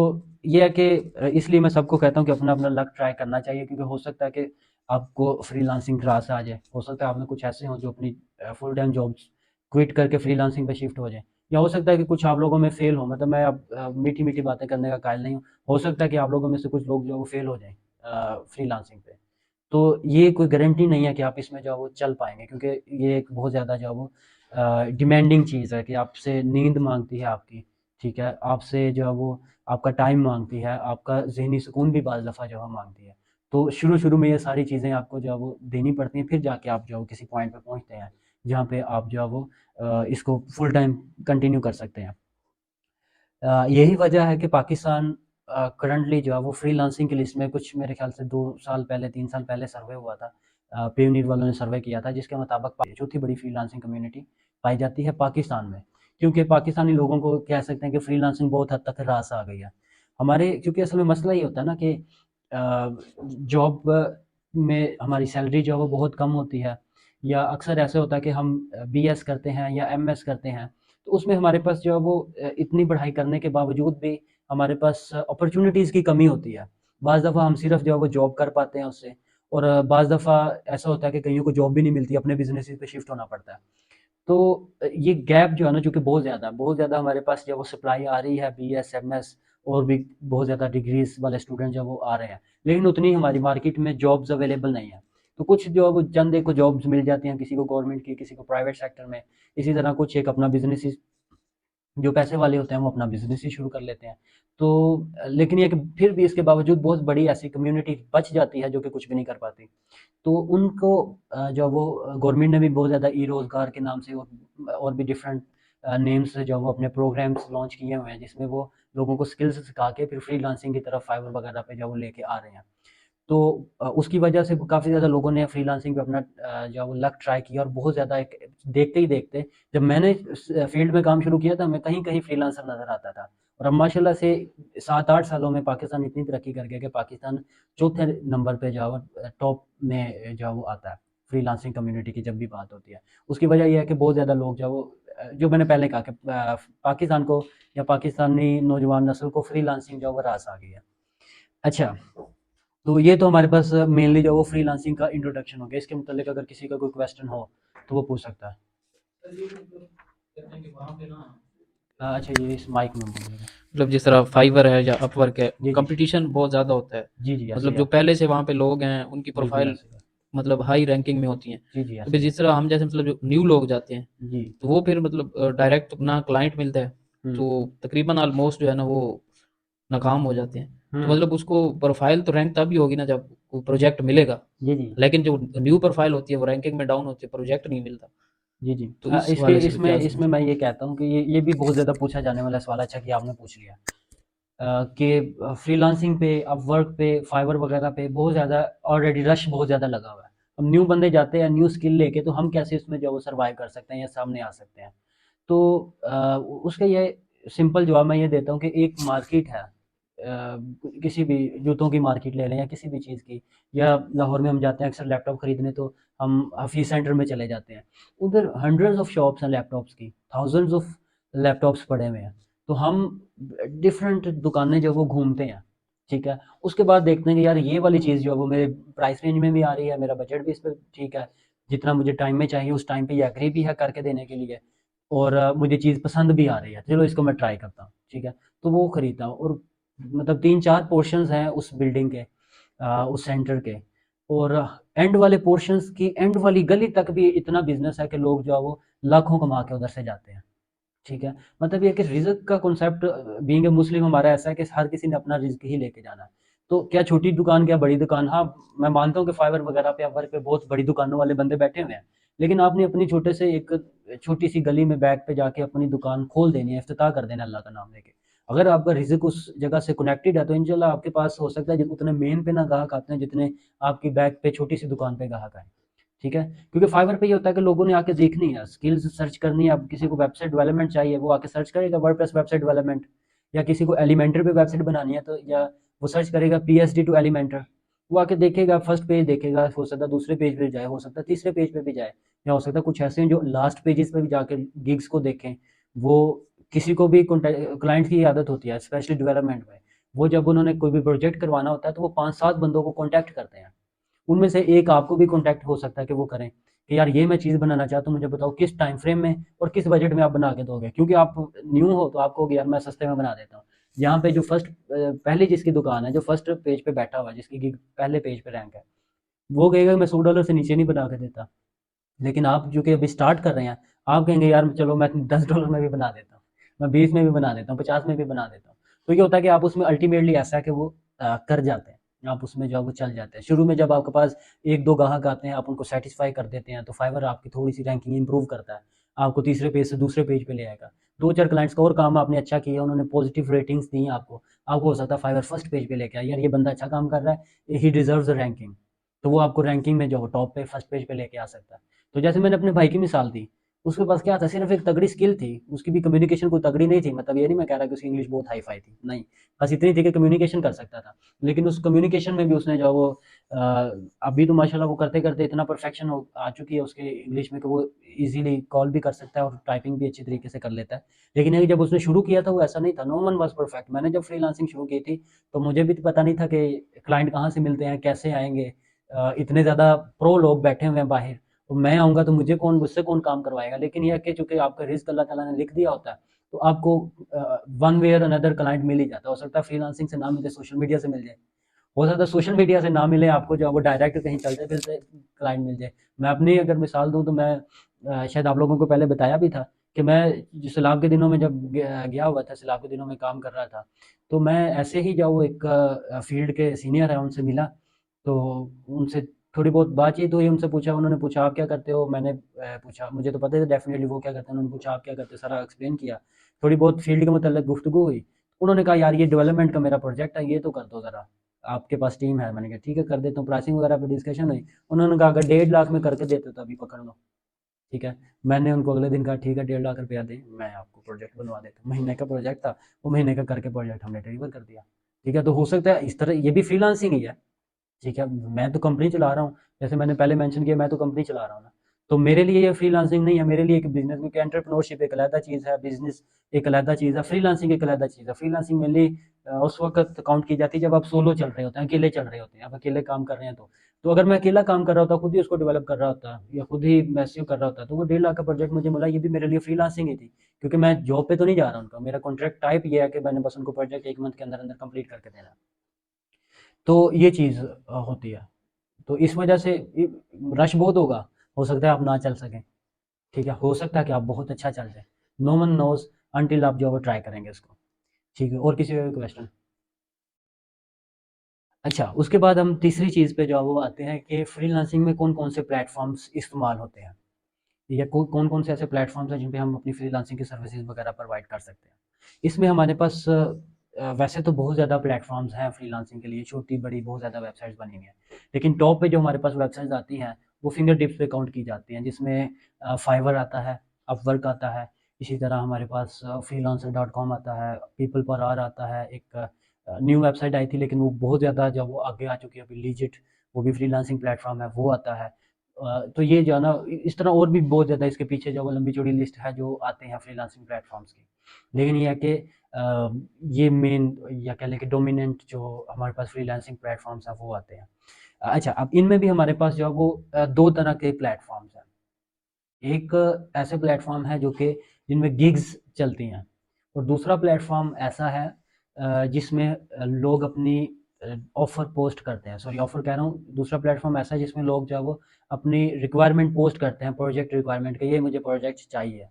ये है कि इसलिए मैं सबको कहता हूँ कि अपना-अपना लक ट्राई करना चाहिए, क्योंकि हो सकता है कि आपको फ्रीलांसिंग रास आ जाए। हो सकता है आप में कुछ ऐसे हों जो अपनी फुल टाइम जॉब्स क्विट करके फ्रीलांसिंग पे शिफ्ट हो जाएँ। या हो सकता है कि कुछ आप लोगों में फेल हो, मतलब मैं अब मीठी-मीठी बातें करने का कायल नहीं हूँ। हो सकता है कि आप लोगों में से कुछ लोग जो है वो फेल हो जाएँ फ्रीलांसिंग पे। तो ये कोई गारंटी नहीं है कि आप इसमें जो है वो चल पाएँगे, क्योंकि ये एक बहुत ज़्यादा जो है वो डिमांडिंग चीज़ है कि आपसे नींद माँगती है आपकी, ठीक है? आपसे जो है वो आपका टाइम माँगती है, आपका ज़हनी सुकून भी बाज़ दफ़ा जो है माँगती है। तो शुरू-शुरू में ये सारी चीज़ें आपको जो है वो देनी पड़ती हैं, फिर जाके आप जो है किसी पॉइंट पे पहुँचते हैं, जहाँ पे आप जो है वो इसको फुल टाइम कंटिन्यू कर सकते हैं। यही वजह है कि पाकिस्तान करंटली जो है वो फ्रीलांसिंग की लिस्ट में कुछ मेरे ख़्याल से 2 साल पहले 3 साल पहले सर्वे हुआ था। पेयूनीर वालों ने सर्वे किया था जिसके मुताबिक चौथी बड़ी फ्रीलांसिंग कम्युनिटी पाई जाती है पाकिस्तान में। क्योंकि पाकिस्तानी लोगों को कह सकते हैं कि फ्रीलांसिंग बहुत हद तक रास आ गई है। हमारे क्योंकि असल में मसला ये होता है ना कि जॉब में हमारी सैलरी जो है वो बहुत कम होती है, या अक्सर ऐसे होता है कि हम बीएस करते हैं या एमएस करते हैं, तो उसमें हमारे पास जो है वो इतनी पढ़ाई करने के बावजूद भी हमारे पास अपॉर्चुनिटीज़ की कमी होती है। बाज़ दफ़ा हम सिर्फ़ जो है वो जॉब कर पाते हैं उससे, और बाज़ दफ़ा ऐसा होता है कि कइयों को जॉब भी नहीं मिलती, अपने बिज़नेसेस पे शिफ्ट होना पड़ता है। तो ये गैप जो है ना, चूँकि बहुत ज़्यादा हमारे पास जो है वो सप्लाई आ रही है, बीएस, एमएस और भी बहुत ज़्यादा डिग्रीज़ वाले स्टूडेंट जो है वो आ रहे हैं। लेकिन उतनी हमारी मार्केट में जॉब्स अवेलेबल नहीं है। तो कुछ जो है वो चंद एक को जॉब्स मिल जाती हैं, किसी को गवर्नमेंट की, किसी को प्राइवेट सेक्टर में। इसी तरह कुछ एक अपना बिज़नेस ही, जो पैसे वाले होते हैं वो अपना बिज़नेस ही शुरू कर लेते हैं। तो लेकिन ये है कि फिर भी इसके बावजूद बहुत बड़ी ऐसी कम्युनिटी बच जाती है जो कि कुछ भी नहीं कर पाती। तो उनको जो वो गवर्नमेंट ने भी बहुत ज़्यादा ई-रोज़गार के नाम से और भी डिफरेंट नेम्स से जो वो अपने प्रोग्राम्स लॉन्च किए हुए हैं, जिसमें वो लोगों को स्किल्स सिखा के फिर फ्रीलांसिंग की तरफ फाइवर वगैरह पे जो वो लेके आ रहे हैं। तो उसकी वजह से काफ़ी ज़्यादा लोगों ने फ्रीलांसिंग पे अपना जो है वो लक ट्राई किया, और बहुत ज़्यादा एक देखते ही देखते जब मैंने इस फील्ड में काम शुरू किया था, मैं कहीं-कहीं फ्रीलांसर नज़र आता था। और अब माशाल्लाह से 7-8 सालों में पाकिस्तान इतनी तरक्की कर गया कि पाकिस्तान चौथे नंबर पे जो है वो टॉप में जो है वो आता है, फ्रीलांसिंग कम्युनिटी की जब भी बात होती है। उसकी वजह ये है कि बहुत ज़्यादा लोग जो है वो जो मैंने पहले कहा कि पाकिस्तान को या पाकिस्तानी नौजवान नस्ल को फ्रीलांसिंग जो है वो रास आ गई है। अच्छा, तो ये तो हमारे पास मेनली जो वो फ्रीलांसिंग का इंट्रोडक्शन हो गया। इसके मुतालिक अगर किसी का कोई क्वेश्चन हो तो वो पूछ सकता है। अच्छा, ये इस माइक में बोलिएगा। मतलब जिस तरह फाइवर है या अपवर्क है, जी, जी। कंपटीशन बहुत ज़्यादा होता है। जी, जी, ऐसे मतलब ही जो है। पहले से वहाँ पे लोग हैं, उनकी जी, जी, प्रोफाइल ऐसे ही है। मतलब हाई रैंकिंग में होती हैं। जी, जी, तो ऐसे फिर ही है। जिस तरह हम जैसे मतलब जो न्यू लोग जाते हैं, जी। तो वो फिर मतलब डायरेक्ट अपना क्लाइंट मिलता है, हुँ, तो तकरीबन ऑलमोस्ट जो है ना वो नाकाम हो जाते हैं। तो हुँ। मतलब उसको प्रोफाइल तो रैंक तभी होगी ना जब वो प्रोजेक्ट मिलेगा, जी, जी। लेकिन जो न्यू प्रोफाइल होती है वो रैंकिंग में डाउन होती है, प्रोजेक्ट नहीं मिलता। जी, जी। तो इस इसके हवाले से इसमें क्या इसमें सोचें? मैं ये कहता हूँ कि ये भी बहुत ज़्यादा पूछा जाने वाला सवाल, अच्छा कि आपने पूछ लिया। कि फ्रीलांसिंग पे, अपवर्क पे, फाइवर वगैरह पे बहुत ज़्यादा ऑलरेडी रश बहुत ज़्यादा लगा हुआ है। अब न्यू बंदे जाते हैं न्यू स्किल लेके, तो हम कैसे उसमें जो है वो सर्वाइव कर सकते हैं या सामने आ सकते हैं। तो उसका ये सिंपल जवाब मैं ये देता हूँ कि एक मार्केट है, किसी भी जूतों की मार्केट ले लें या किसी भी चीज़ की, या लाहौर में हम जाते हैं अक्सर लैपटॉप खरीदने, तो हम हफीज़ सेंटर में चले जाते हैं। उधर हंड्रेड्स ऑफ शॉप्स हैं लैपटॉप्स की, थाउजेंड्स ऑफ लैपटॉप्स पड़े हुए हैं। तो हम डिफरेंट दुकानें जो वो घूमते हैं, ठीक है। उसके बाद देखते हैं कि यार ये वाली चीज़ जो है वो मेरे प्राइस रेंज में भी आ रही है, मेरा बजट भी इस पर ठीक है, जितना मुझे टाइम में चाहिए उस टाइम पे ये एग्री भी है करके देने के लिए, और मुझे चीज़ पसंद भी आ रही है, चलो इसको मैं ट्राई करता हूँ, ठीक है। तो वो खरीदता हूँ, और मतलब 3-4 पोर्शंस हैं उस बिल्डिंग के, उस सेंटर के, और एंड वाले पोर्शंस की एंड वाली गली तक भी इतना बिज़नेस है कि लोग जो है वो लाखों कमा के उधर से जाते हैं, ठीक है। मतलब ये कि रिज़्क का कॉन्सेप्ट, बीइंग अ मुस्लिम हमारा ऐसा है कि हर किसी ने अपना रिज़्क ही लेके जाना है। तो क्या छोटी दुकान, क्या बड़ी दुकान, हाँ, मैं मानता हूँ कि फाइवर वगैरह पे, अपवर्क पे बहुत बड़ी दुकानों वाले बंदे बैठे हुए हैं। लेकिन आपने अपनी छोटे से एक छोटी-सी गली में बैक पे जाके अपनी दुकान खोल देनी है, इफ्तिताह कर देना है अल्लाह का नाम लेके। अगर आपका रिज़्क उस जगह से कनेक्टेड है, तो इंशाल्लाह आपके पास हो सकता है उतने मेन पे ना ग्राहक आते हैं, जितने आपकी बैक पे छोटी-सी दुकान पे ग्राहक आएँ। ठीक है? क्योंकि फाइवर पे ये होता है कि लोगों ने आके देखनी है, स्किल्स सर्च करनी है, अब किसी को वेबसाइट डेवलपमेंट चाहिए, वो आके सर्च करेगा वर्डप्रेस वेबसाइट डेवलपमेंट, या किसी को एलिमेंटर पे वेबसाइट बनानी है, तो या वो सर्च करेगा पीएचडी टू एलिमेंटर, वो आके देखेगा, फर्स्ट पेज देखेगा, हो सकता है दूसरे पेज पे जाए, हो सकता है तीसरे पेज पे भी जाए, या हो सकता है कुछ ऐसे हैं जो लास्ट पेजेस पे भी जाके गिग्स को देखें। वो किसी को भी क्लाइंट की आदत होती है, स्पेशली डेवलपमेंट में, वो जब उन्होंने कोई भी प्रोजेक्ट करवाना होता है, तो वो 5-7 बंदों को कॉन्टैक्ट करते हैं। उनमें से एक आपको भी कॉन्टैक्ट हो सकता है कि वो करें कि यार ये मैं चीज़ बनाना चाहता हूँ, मुझे बताओ किस टाइम फ्रेम में और किस बजट में आप बना के दोगे, क्योंकि आप न्यू हो तो आप कहोगे यार मैं सस्ते में बना देता हूँ। यहाँ पे जो फर्स्ट पहली जिसकी दुकान है, जो फर्स्ट पेज पे बैठा हुआ है, जिसकी गिग पहले पेज पे रैंक है, वो कहेगा मैं $100 से नीचे नहीं बना के देता। लेकिन आप जो कि अभी स्टार्ट कर रहे हैं, आप कहेंगे यार चलो मैं $10 में भी बना देता हूँ, मैं 20 में भी बना देता हूँ, 50 में भी बना देता हूँ। तो ये होता है कि आप उसमें अल्टीमेटली ऐसा है कि वो कर जाते हैं, आप उसमें जो है वो चल जाते हैं। शुरू में जब आपके पास 1-2 ग्राहक आते हैं, आप उनको सेटिस्फाई कर देते हैं, तो फाइवर आपकी थोड़ी-सी रैंकिंग इंप्रूव करता है। आपको तीसरे पेज से दूसरे पेज पे ले आएगा। 2-4 क्लाइंट्स का और काम आपने अच्छा किया, उन्होंने पॉजिटिव रेटिंग्स दी हैं आपको, आपको हो सकता है फाइवर फर्स्ट पेज पे लेके आए, यार ये बंदा अच्छा काम कर रहा है, ही डिज़र्व्स अ रैंकिंग। तो वो आपको रैंकिंग में जो है टॉप पे फर्स्ट पेज पे लेके आ सकता है। तो जैसे मैंने अपने भाई की मिसाल दी, उसके पास क्या था, सिर्फ एक तगड़ी स्किल थी, उसकी भी कम्युनिकेशन कोई तगड़ी नहीं थी, मतलब ये नहीं मैं कह रहा कि उसकी इंग्लिश बहुत हाई फाई थी, नहीं, बस इतनी थी कि कम्युनिकेशन कर सकता था। लेकिन उस कम्युनिकेशन में भी उसने जो वो अभी तो माशाल्लाह वो करते करते इतना परफेक्शन हो आ चुकी है उसके इंग्लिश में कि वो इजीली कॉल भी कर सकता है और टाइपिंग भी अच्छी तरीके से कर लेता है। लेकिन ये जब उसने शुरू किया था वो ऐसा नहीं था, नो वन वाज परफेक्ट। मैंने जब फ्रीलांसिंग शुरू की थी, तो मुझे भी तो पता नहीं था कि क्लाइंट कहाँ से मिलते हैं, कैसे आएंगे, इतने ज़्यादा प्रो लोग बैठे हुए हैं बाहर, तो मैं आऊँगा तो मुझसे कौन काम करवाएगा। लेकिन ये है कि चूँकि आपका रिज़्क अल्लाह ताला ने लिख दिया होता है, तो आपको वन वे और अनदर क्लाइंट मिल ही जाता है। हो सकता है फ्रीलांसिंग से ना मिले, सोशल मीडिया से मिल जाए। हो सकता है सोशल मीडिया से ना मिले आपको, जो है वो डायरेक्ट कहीं चलते-फिरते क्लाइंट मिल जाए। मैं अपनी अगर मिसाल दूँ, तो मैं शायद आप लोगों को पहले बताया भी था कि मैं जो सैलाब के दिनों में जब गया हुआ था, सैलाब के दिनों में काम कर रहा था, तो मैं ऐसे ही जो वो एक फ़ील्ड के सीनियर हैं, उनसे मिला, तो उनसे थोड़ी बहुत बातचीत हुई, उनसे पूछा, उन्होंने पूछा आप क्या करते हो? मैंने पूछा, मुझे तो पता ही था डेफ़िनेटली वो क्या करते हैं, उन्होंने पूछा आप क्या करते हो? सारा एक्सप्लेन किया। थोड़ी बहुत फ़ील्ड के मुतल्लिक़ गुफ्तगू हुई। उन्होंने कहा यार ये डेवलपमेंट का मेरा प्रोजेक्ट है, ये तो कर दो ज़रा, आपके पास टीम है? मैंने कहा ठीक है कर देता हूँ। प्राइसिंग वगैरह पे डिस्कशन हुई। उन्होंने कहा अगर 1.5 लाख में करके देते तो अभी पकड़ लो, ठीक है। मैंने उनको अगले दिन कहा ठीक है 1.5 लाख रुपया दें, मैं आपको प्रोजेक्ट बनवा देता हूँ। महीने का प्रोजेक्ट था, वो महीने का करके प्रोजेक्ट हमने डिलीवर कर दिया, ठीक है। तो हो सकता है इस तरह ये भी फ्रीलांसिंग ही है, ठीक है। मैं तो कंपनी चला रहा हूँ, जैसे मैंने पहले मेंशन किया, मैं तो कंपनी चला रहा हूँ ना, तो मेरे लिए ये फ्रीलांसिंग नहीं है, मेरे लिए एक बिजनेस, क्योंकि एंटरप्रेन्योरशिप एक अलग चीज़ है, बिजनेस एक अलग चीज़ है, फ्रीलांसिंग एक अलग चीज़ है। फ्रीलांसिंग मेनली उस वक्त काउंट की जाती है जब आप सोलो चल रहे होते हैं, अकेले चल रहे होते हैं, आप अकेले काम कर रहे हैं। तो अगर मैं अकेला काम कर रहा होता, खुद ही उसको डेवलप कर रहा होता या खुद ही मैसिव कर रहा होता, तो वो 1.5 लाख का प्रोजेक्ट मुझे मिला, ये भी मेरे लिए फ्रीलांसिंग ही थी, क्योंकि मैं जॉब पे तो नहीं जा रहा उनका, मेरा कॉन्ट्रैक्ट टाइप ये है कि मैंने बस उनको प्रोजेक्ट 1 मंथ के अंदर अंदर कंप्लीट करके देना है। तो ये चीज़ होती है। तो इस वजह से रश बहुत होगा, हो सकता है आप ना चल सकें, ठीक है। हो सकता है कि आप बहुत अच्छा चल जाए, नो वन नोज अनटिल आप जो है वो ट्राई करेंगे इसको, ठीक है। और किसी का क्वेश्चन? अच्छा, उसके बाद हम तीसरी चीज़ पे जो है वो आते हैं कि फ्रीलांसिंग में कौन कौन से प्लेटफॉर्म्स इस्तेमाल होते हैं। या कौन-कौन से ऐसे प्लेटफ़ॉर्म्स हैं जिन पे हम अपनी फ्रीलांसिंग की सर्विसेज़ वगैरह प्रोवाइड कर सकते हैं। इसमें हमारे पास वैसे तो बहुत ज़्यादा प्लेटफ़ॉर्म्स हैं फ्रीलांसिंग के लिए, छोटी-बड़ी बहुत ज़्यादा वेबसाइट्स बनी हुई हैं। लेकिन टॉप पे जो हमारे पास वेबसाइट्स आती हैं, वो फिंगर टिप्स पे काउंट की जाती हैं, जिसमें फाइवर आता है, अपवर्क आता है, इसी तरह हमारे पास freelancer.com आता है, पीपल पर आवर आता है, एक न्यू वेबसाइट आई थी लेकिन वो बहुत ज़्यादा जो वो आगे आ चुकी है अभी, लीजिट, वो भी फ्रीलांसिंग प्लेटफ़ॉर्म है, वो आता है। तो ये जो है ना, इस तरह और भी बहुत ज़्यादा इसके पीछे जो वो लंबी चौड़ी लिस्ट है जो आते हैं फ्रीलांसिंग प्लेटफ़ॉर्म्स की। लेकिन ये है कि ये मेन या कह लें कि डोमिनेंट जो हमारे पास फ्रीलांसिंग प्लेटफ़ॉर्म्स हैं वो आते हैं। अच्छा, अब इनमें भी हमारे पास जो है वो 2 तरह के प्लेटफ़ॉर्म्स हैं। एक ऐसे प्लेटफ़ॉर्म है जो कि जिनमें गिग्स चलती हैं, और दूसरा प्लेटफ़ॉर्म ऐसा है जिसमें लोग अपनी ऑफ़र पोस्ट करते हैं, सॉरी ऑफ़र कह रहा हूँ, दूसरा प्लेटफ़ॉर्म ऐसा है जिसमें लोग जो है वो अपनी रिक्वायरमेंट पोस्ट करते हैं, प्रोजेक्ट रिक्वायरमेंट कि ये मुझे प्रोजेक्ट चाहिए।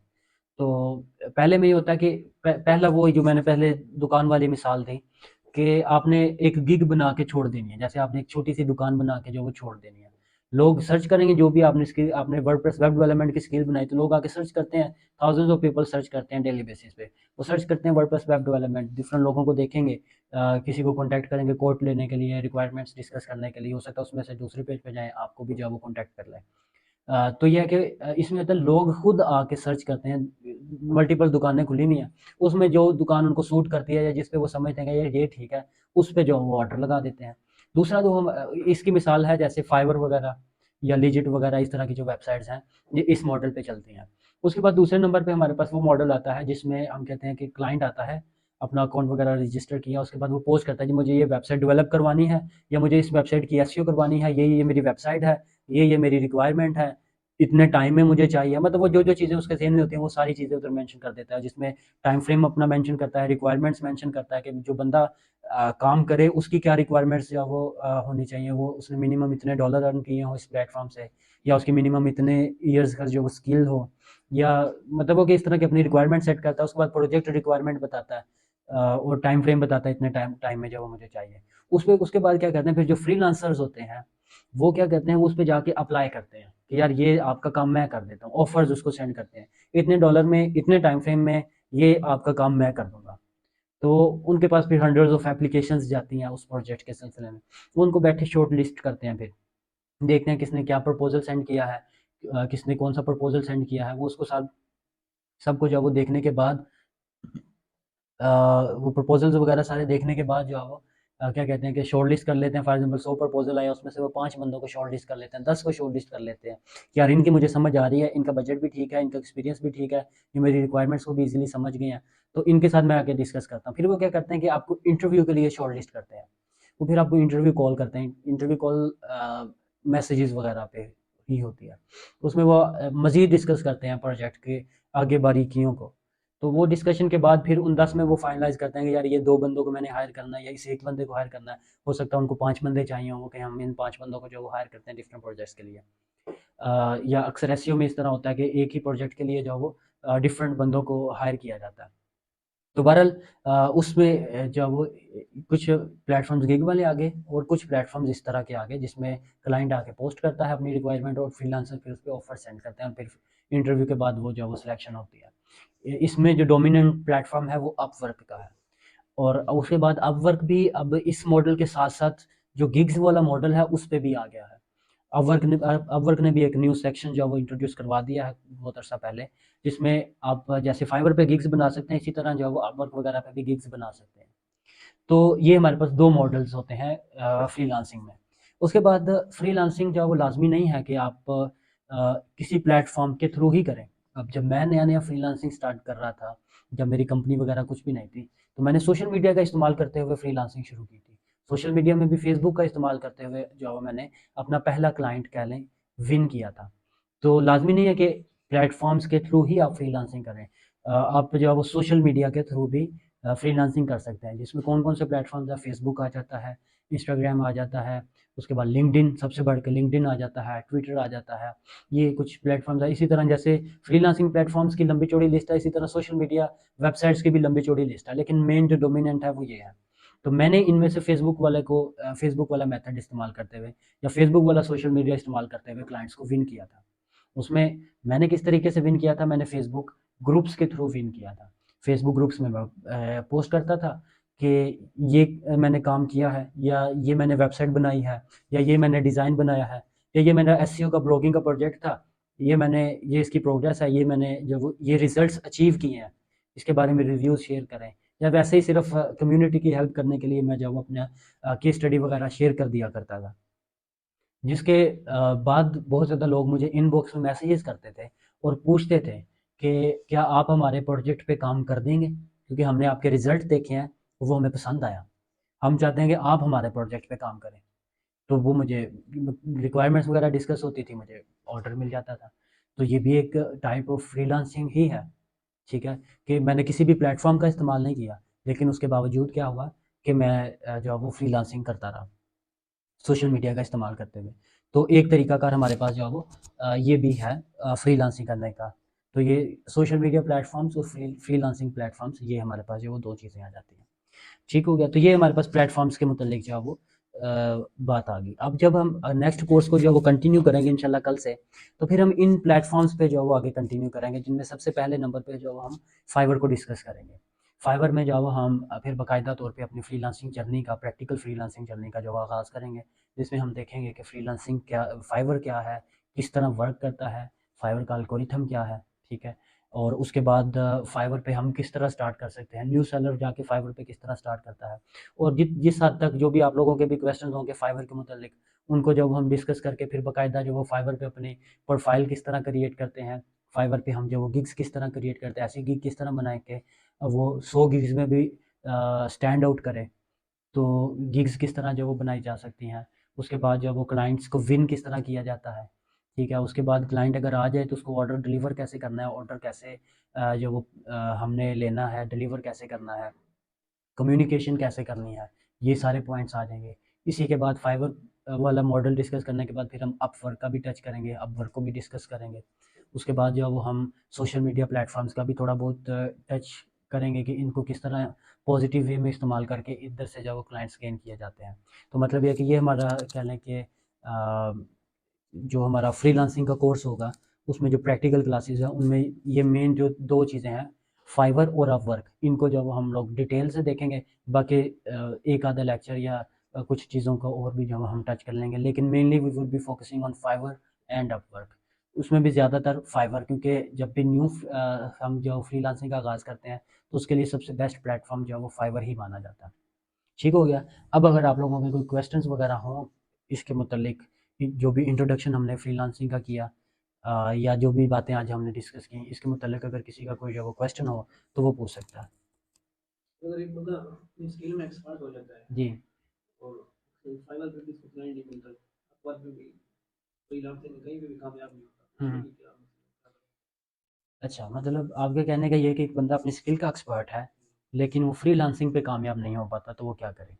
तो पहले में ये होता है कि पहला वो जो मैंने पहले दुकान वाली मिसाल दी कि आपने एक गिग बना के छोड़ देनी है, जैसे आपने एक छोटी सी दुकान बना के जो वो छोड़ देनी है, लोग सर्च करेंगे, जो भी आपने स्किल, आपने वर्डप्रेस वेब डेवलपमेंट की स्किल बनाई, तो लोग आके सर्च करते हैं, थाउजेंड्स ऑफ पीपल सर्च करते हैं डेली बेसिस पे, वो सर्च करते हैं वर्डप्रेस वेब डेवलपमेंट, डिफरेंट लोगों को देखेंगे, किसी को कॉन्टैक्ट करेंगे कोट लेने के लिए, रिक्वायरमेंट्स डिस्कस करने के लिए, हो सकता है उसमें से दूसरे पेज पे जाएँ, आपको भी जो है वो कॉन्टैक्ट कर लें। तो ये है कि इसमें होता है लोग खुद आके सर्च करते हैं, मल्टीपल दुकानें खुली हुई हैं, उसमें जो दुकान उनको सूट करती है या जिस पे वो समझते हैं कि ये ठीक है, उस पे जो वो ऑर्डर लगा देते हैं। दूसरा जो हम इसकी मिसाल है जैसे फाइवर वगैरह या लिजिट वगैरह, इस तरह की जो वेबसाइट्स हैं, ये इस मॉडल पे चलती हैं। उसके बाद दूसरे नंबर पे हमारे पास वो मॉडल आता है जिसमें हम कहते हैं कि क्लाइंट आता है, अपना अकाउंट वगैरह रजिस्टर किया, उसके बाद वो पोस्ट करता है जी मुझे ये वेबसाइट डेवलप करवानी है, या मुझे इस वेबसाइट की एसईओ करवानी है, ये मेरी वेबसाइट है, ये मेरी रिक्वायरमेंट है, इतने टाइम में मुझे चाहिए, मतलब वो जो चीज़ें उसके ज़हन में होती हैं वो सारी चीज़ें उधर मेंशन कर देता है, जिसमें टाइम फ्रेम अपना मेंशन करता है, रिक्वायरमेंट्स मेंशन करता है कि जो बंदा काम करे उसकी क्या रिक्वायरमेंट्स या वो होनी चाहिए, वो उसने मिनिमम इतने डॉलर अर्न किए हों इस प्लेटफॉर्म से, या उसकी मिनिमम इतने ईयर्स का जो स्किल हो, या मतलब वो किस तरह की अपनी रिक्वायरमेंट सेट करता है, उसके बाद प्रोजेक्ट रिक्वायरमेंट बताता है, और टाइम फ्रेम बताता है, इतने टाइम टाइम में जो वो मुझे चाहिए। उसके बाद क्या कहते हैं, फिर जो फ्रीलांसर्स होते हैं वो क्या कहते हैं, वो उस पे जाके अप्लाई करते हैं कि यार ये आपका काम मैं कर देता हूँ, ऑफर्स उसको सेंड करते हैं, इतने डॉलर में इतने टाइम फ्रेम में ये आपका काम मैं कर दूंगा। तो उनके पास फिर हंड्रेड्स ऑफ एप्लीकेशंस जाती हैं उस प्रोजेक्ट के सिलसिले में, वो उनको बैठे शॉर्ट लिस्ट करते हैं, फिर देखते हैं किसने क्या प्रपोजल सेंड किया है, किसने कौन सा प्रपोजल सेंड किया है, वो उसको सब कुछ वो देखने के बाद वो प्रपोजल्स वगैरह सारे देखने के बाद जो है वो क्या कहते हैं कि शॉर्ट लिस्ट कर लेते हैं। फॉर एग्जांपल 100 प्रपोजल आया, उसमें से वो 5 बंदों को शॉर्ट लिस्ट कर लेते हैं, 10 को शॉर्ट लिस्ट कर लेते हैं कि यार इनकी मुझे समझ आ रही है, इनका बजट भी ठीक है, इनका एक्सपीरियंस भी ठीक है, ये मेरी रिक्वायरमेंट्स को भी ईजिली समझ गए हैं, तो इनके साथ मैं आके डिस्कस करता हूँ। फिर वो क्या करते हैं कि आपको इंटरव्यू के लिए शॉर्ट लिस्ट करते हैं, वो फिर आपको इंटरव्यू कॉल करते हैं, इंटरव्यू कॉल मैसेजेस वगैरह पे ही होती है, उसमें वो मज़ीद डिस्कस करते हैं प्रोजेक्ट के आगे बारीकियों को। तो वो डिस्कशन के बाद फिर उन 10 में वो फाइनलाइज़ करते हैं कि यार ये 2 बंदों को मैंने हायर करना है या इस 1 बंदे को हायर करना है। हो सकता है उनको 5 बंदे चाहिए हों कि हम इन 5 बंदों को जो वो हायर करते हैं डिफरेंट प्रोजेक्ट्स के लिए। या अक्सर एसईओ में इस तरह होता है कि एक ही प्रोजेक्ट के लिए जो वो डिफरेंट बंदों को हायर किया जाता है। तो बहरहाल उसमें जो वो कुछ प्लेटफ़ॉर्म्स गिग वाले आ गए और कुछ प्लेटफ़ॉर्म्स इस तरह के आ गए जिसमें क्लाइंट आके पोस्ट करता है अपनी रिक्वायरमेंट और फ्रीलांसर फिर उसपे ऑफ़र सेंड करते हैं और फिर इंटरव्यू के बाद वो जो वो सिलेक्शन होती है। इसमें जो डोमिनेंट प्लेटफ़ॉर्म है वो अपवर्क का है, और उसके बाद अपवर्क भी अब इस मॉडल के साथ-साथ जो गिग्स वाला मॉडल है उस पे भी आ गया है। अपवर्क ने भी एक न्यू सेक्शन जो है वो इंट्रोड्यूस करवा दिया है बहुत अर्सा पहले, जिसमें आप जैसे फाइवर पे गिग्स बना सकते हैं, इसी तरह जो है वो अपवर्क वगैरह पे भी गिग्स बना सकते हैं। तो ये हमारे पास 2 मॉडल्स होते हैं फ्रीलांसिंग में। उसके बाद फ्रीलांसिंग जो है वो लाज़मी नहीं है कि आप किसी प्लेटफ़ॉर्म के थ्रू ही करें। अब जब मैं नया-नया फ्रीलांसिंग स्टार्ट कर रहा था, जब मेरी कंपनी वगैरह कुछ भी नहीं थी, तो मैंने सोशल मीडिया का इस्तेमाल करते हुए फ्रीलांसिंग शुरू की थी। सोशल मीडिया में भी फेसबुक का इस्तेमाल करते हुए जो है मैंने अपना पहला क्लाइंट कह लें विन किया था। तो लाज़मी नहीं है कि प्लेटफ़ॉर्म्स के थ्रू ही आप फ्रीलांसिंग करें। आप जो है वो सोशल मीडिया के थ्रू भी फ्रीलांसिंग कर सकते हैं, जिसमें कौन-कौन से प्लेटफ़ॉर्म्स हैं, फेसबुक आ जाता है, इंस्टाग्राम आ जाता है, उसके बाद लिंक्डइन, सबसे बढ़ के लिंक्डइन आ जाता है, ट्विटर आ जाता है, ये कुछ प्लेटफ़ॉर्म्स हैं। इसी तरह जैसे फ्रीलांसिंग प्लेटफ़ॉर्म्स की लंबी चौड़ी लिस्ट है, इसी तरह सोशल मीडिया वेबसाइट्स की भी लंबी चौड़ी लिस्ट है, लेकिन मेन जो डोमिनेंट है वो ये है। तो मैंने इनमें से फेसबुक वाला मेथड इस्तेमाल करते हुए या फेसबुक वाला सोशल मीडिया इस्तेमाल करते हुए क्लाइंट्स को विन किया था। उसमें मैंने किस तरीके से विन किया था, मैंने फेसबुक ग्रुप्स के थ्रू विन किया था। फेसबुक ग्रुप्स में मैं पोस्ट करता था कि ये मैंने काम किया है, या ये मैंने वेबसाइट बनाई है, या ये मैंने डिज़ाइन बनाया है, या ये मेरा एसईओ का ब्लॉगिंग का प्रोजेक्ट था, ये इसकी प्रोग्रेस है, ये मैंने जो ये रिजल्ट्स अचीव किए हैं, इसके बारे में रिव्यूज़ शेयर करें। या वैसे ही सिर्फ कम्युनिटी की हेल्प करने के लिए मैं जो अपना केस स्टडी वगैरह शेयर कर दिया करता था। जिसके बाद बहुत ज़्यादा लोग मुझे इनबॉक्स में मैसेजेस करते थे और पूछते थे कि क्या आप हमारे प्रोजेक्ट पे काम कर देंगे, क्योंकि हमने आपके रिजल्ट देखे हैं, वो हमें पसंद आया, हम चाहते हैं कि आप हमारे प्रोजेक्ट पे काम करें। तो वो मुझे रिक्वायरमेंट्स वगैरह डिस्कस होती थी, मुझे ऑर्डर मिल जाता था। तो ये भी एक टाइप ऑफ फ्रीलांसिंग ही है, ठीक है, कि मैंने किसी भी प्लेटफॉर्म का इस्तेमाल नहीं किया, लेकिन उसके बावजूद क्या हुआ कि मैं जो है वो फ्रीलांसिंग करता रहा सोशल मीडिया का इस्तेमाल करते हुए। तो एक तरीकाकार हमारे पास जो है वो ये भी है फ्रीलांसिंग करने का। तो ये सोशल मीडिया प्लेटफॉर्म्स और फ्रीलांसिंग प्लेटफॉर्म्स, ये हमारे पास जो वो दो चीज़ें आ जाती हैं। ठीक हो गया, तो ये हमारे पास प्लेटफॉर्म्स के मुतल्लिक जो है वो बात आ गई। अब जब हम नेक्स्ट कोर्स को जो है वो कंटिन्यू करेंगे इंशाल्लाह कल से, तो फिर हम इन प्लेटफॉर्म्स पे जो है वो आगे कंटिन्यू करेंगे, जिनमें सबसे पहले नंबर पे जो है वो हम फाइवर को डिस्कस करेंगे। फाइवर में जो है वो हम फिर बाकायदा तौर पे अपनी फ्रीलांसिंग जर्नी का, प्रैक्टिकल फ्रीलांसिंग जर्नी का जो आगाज़ करेंगे, जिसमें हम देखेंगे कि फ्रीलांसिंग क्या, फाइवर क्या है, किस तरह वर्क करता है, फाइवर का एल्गोरिथम क्या है, ठीक है। और उसके बाद फाइवर पे हम किस तरह स्टार्ट कर सकते हैं, न्यू सेलर जाके फाइवर पे किस तरह स्टार्ट करता है, और जिस हद तक जो भी आप लोगों के भी क्वेश्चन होंगे फाइवर के मुतालिक, उनको जब हम डिस्कस करके फिर बाकायदा जो वो फाइवर पे अपनी प्रोफाइल किस तरह क्रिएट करते हैं, फाइवर पे हम जो वो गिग्स किस तरह क्रिएट करते हैं, ऐसी गिग किस तरह बनाए के वो 100 गिग्स में भी स्टैंड आउट करे, तो गिग्स किस तरह जो वो बनाई जा सकती हैं। उसके बाद जो वो क्लाइंट्स को विन किस तरह किया जाता है, ठीक है। उसके बाद क्लाइंट अगर आ जाए तो उसको ऑर्डर डिलीवर कैसे करना है, ऑर्डर कैसे जो वो हमने लेना है डिलीवर कैसे करना है, कम्युनिकेशन कैसे करनी है, ये सारे पॉइंट्स आ जाएंगे। इसी के बाद फाइवर वाला मॉडल डिस्कस करने के बाद फिर हम अपवर्क का भी टच करेंगे, अपवर्क को भी डिस्कस करेंगे। उसके बाद जो है वो हम सोशल मीडिया प्लेटफॉर्म्स का भी थोड़ा बहुत टच करेंगे कि इनको किस तरह पॉजिटिव वे में इस्तेमाल करके इधर से जो वो क्लाइंट्स गेन किए जाते हैं। तो मतलब ये है कि ये हमारा कह लें कि जो हमारा फ्रीलांसिंग का कोर्स होगा, उसमें जो प्रैक्टिकल क्लासेस हैं उनमें ये मेन जो दो चीज़ें हैं, फाइवर और अपवर्क, इनको जब हम लोग डिटेल से देखेंगे। बाकी एक आधा लेक्चर या कुछ चीज़ों को और भी जो हम टच कर लेंगे, लेकिन mainly we would be focusing on Fiverr and Upwork. उसमें भी ज़्यादातर फाइवर, क्योंकि जब भी हम जो फ्रीलांसिंग का आगाज़ करते हैं तो उसके लिए सबसे बेस्ट प्लेटफॉर्म जो है वो फाइवर ही माना जाता है। ठीक हो गया। अब अगर आप लोगों के कोई क्वेश्चंस वगैरह हों इसके मुतल्लिक, जो भी इंट्रोडक्शन हमने फ्रीलांसिंग का किया, या जो भी बातें आज हमने डिस्कस की, इसके मुतल्लिक अगर किसी का कोई जो वो क्वेश्चन हो तो वो पूछ सकता है। अगर एक बंदा अपनी स्किल में एक्सपर्ट हो जाता है जी। और फाइनल पे भी उसको क्लाइंट नहीं मिलता, अपवर्क पे भी, फ्रीलांसिंग में कहीं पे भी कामयाब नहीं होता, हम्म। उसके लिए क्या? अच्छा, मतलब आपके कहने का ये है कि एक बंदा अपनी स्किल का एक्सपर्ट है, लेकिन वो फ्रीलांसिंग पे कामयाब नहीं हो पाता, तो वो क्या करे?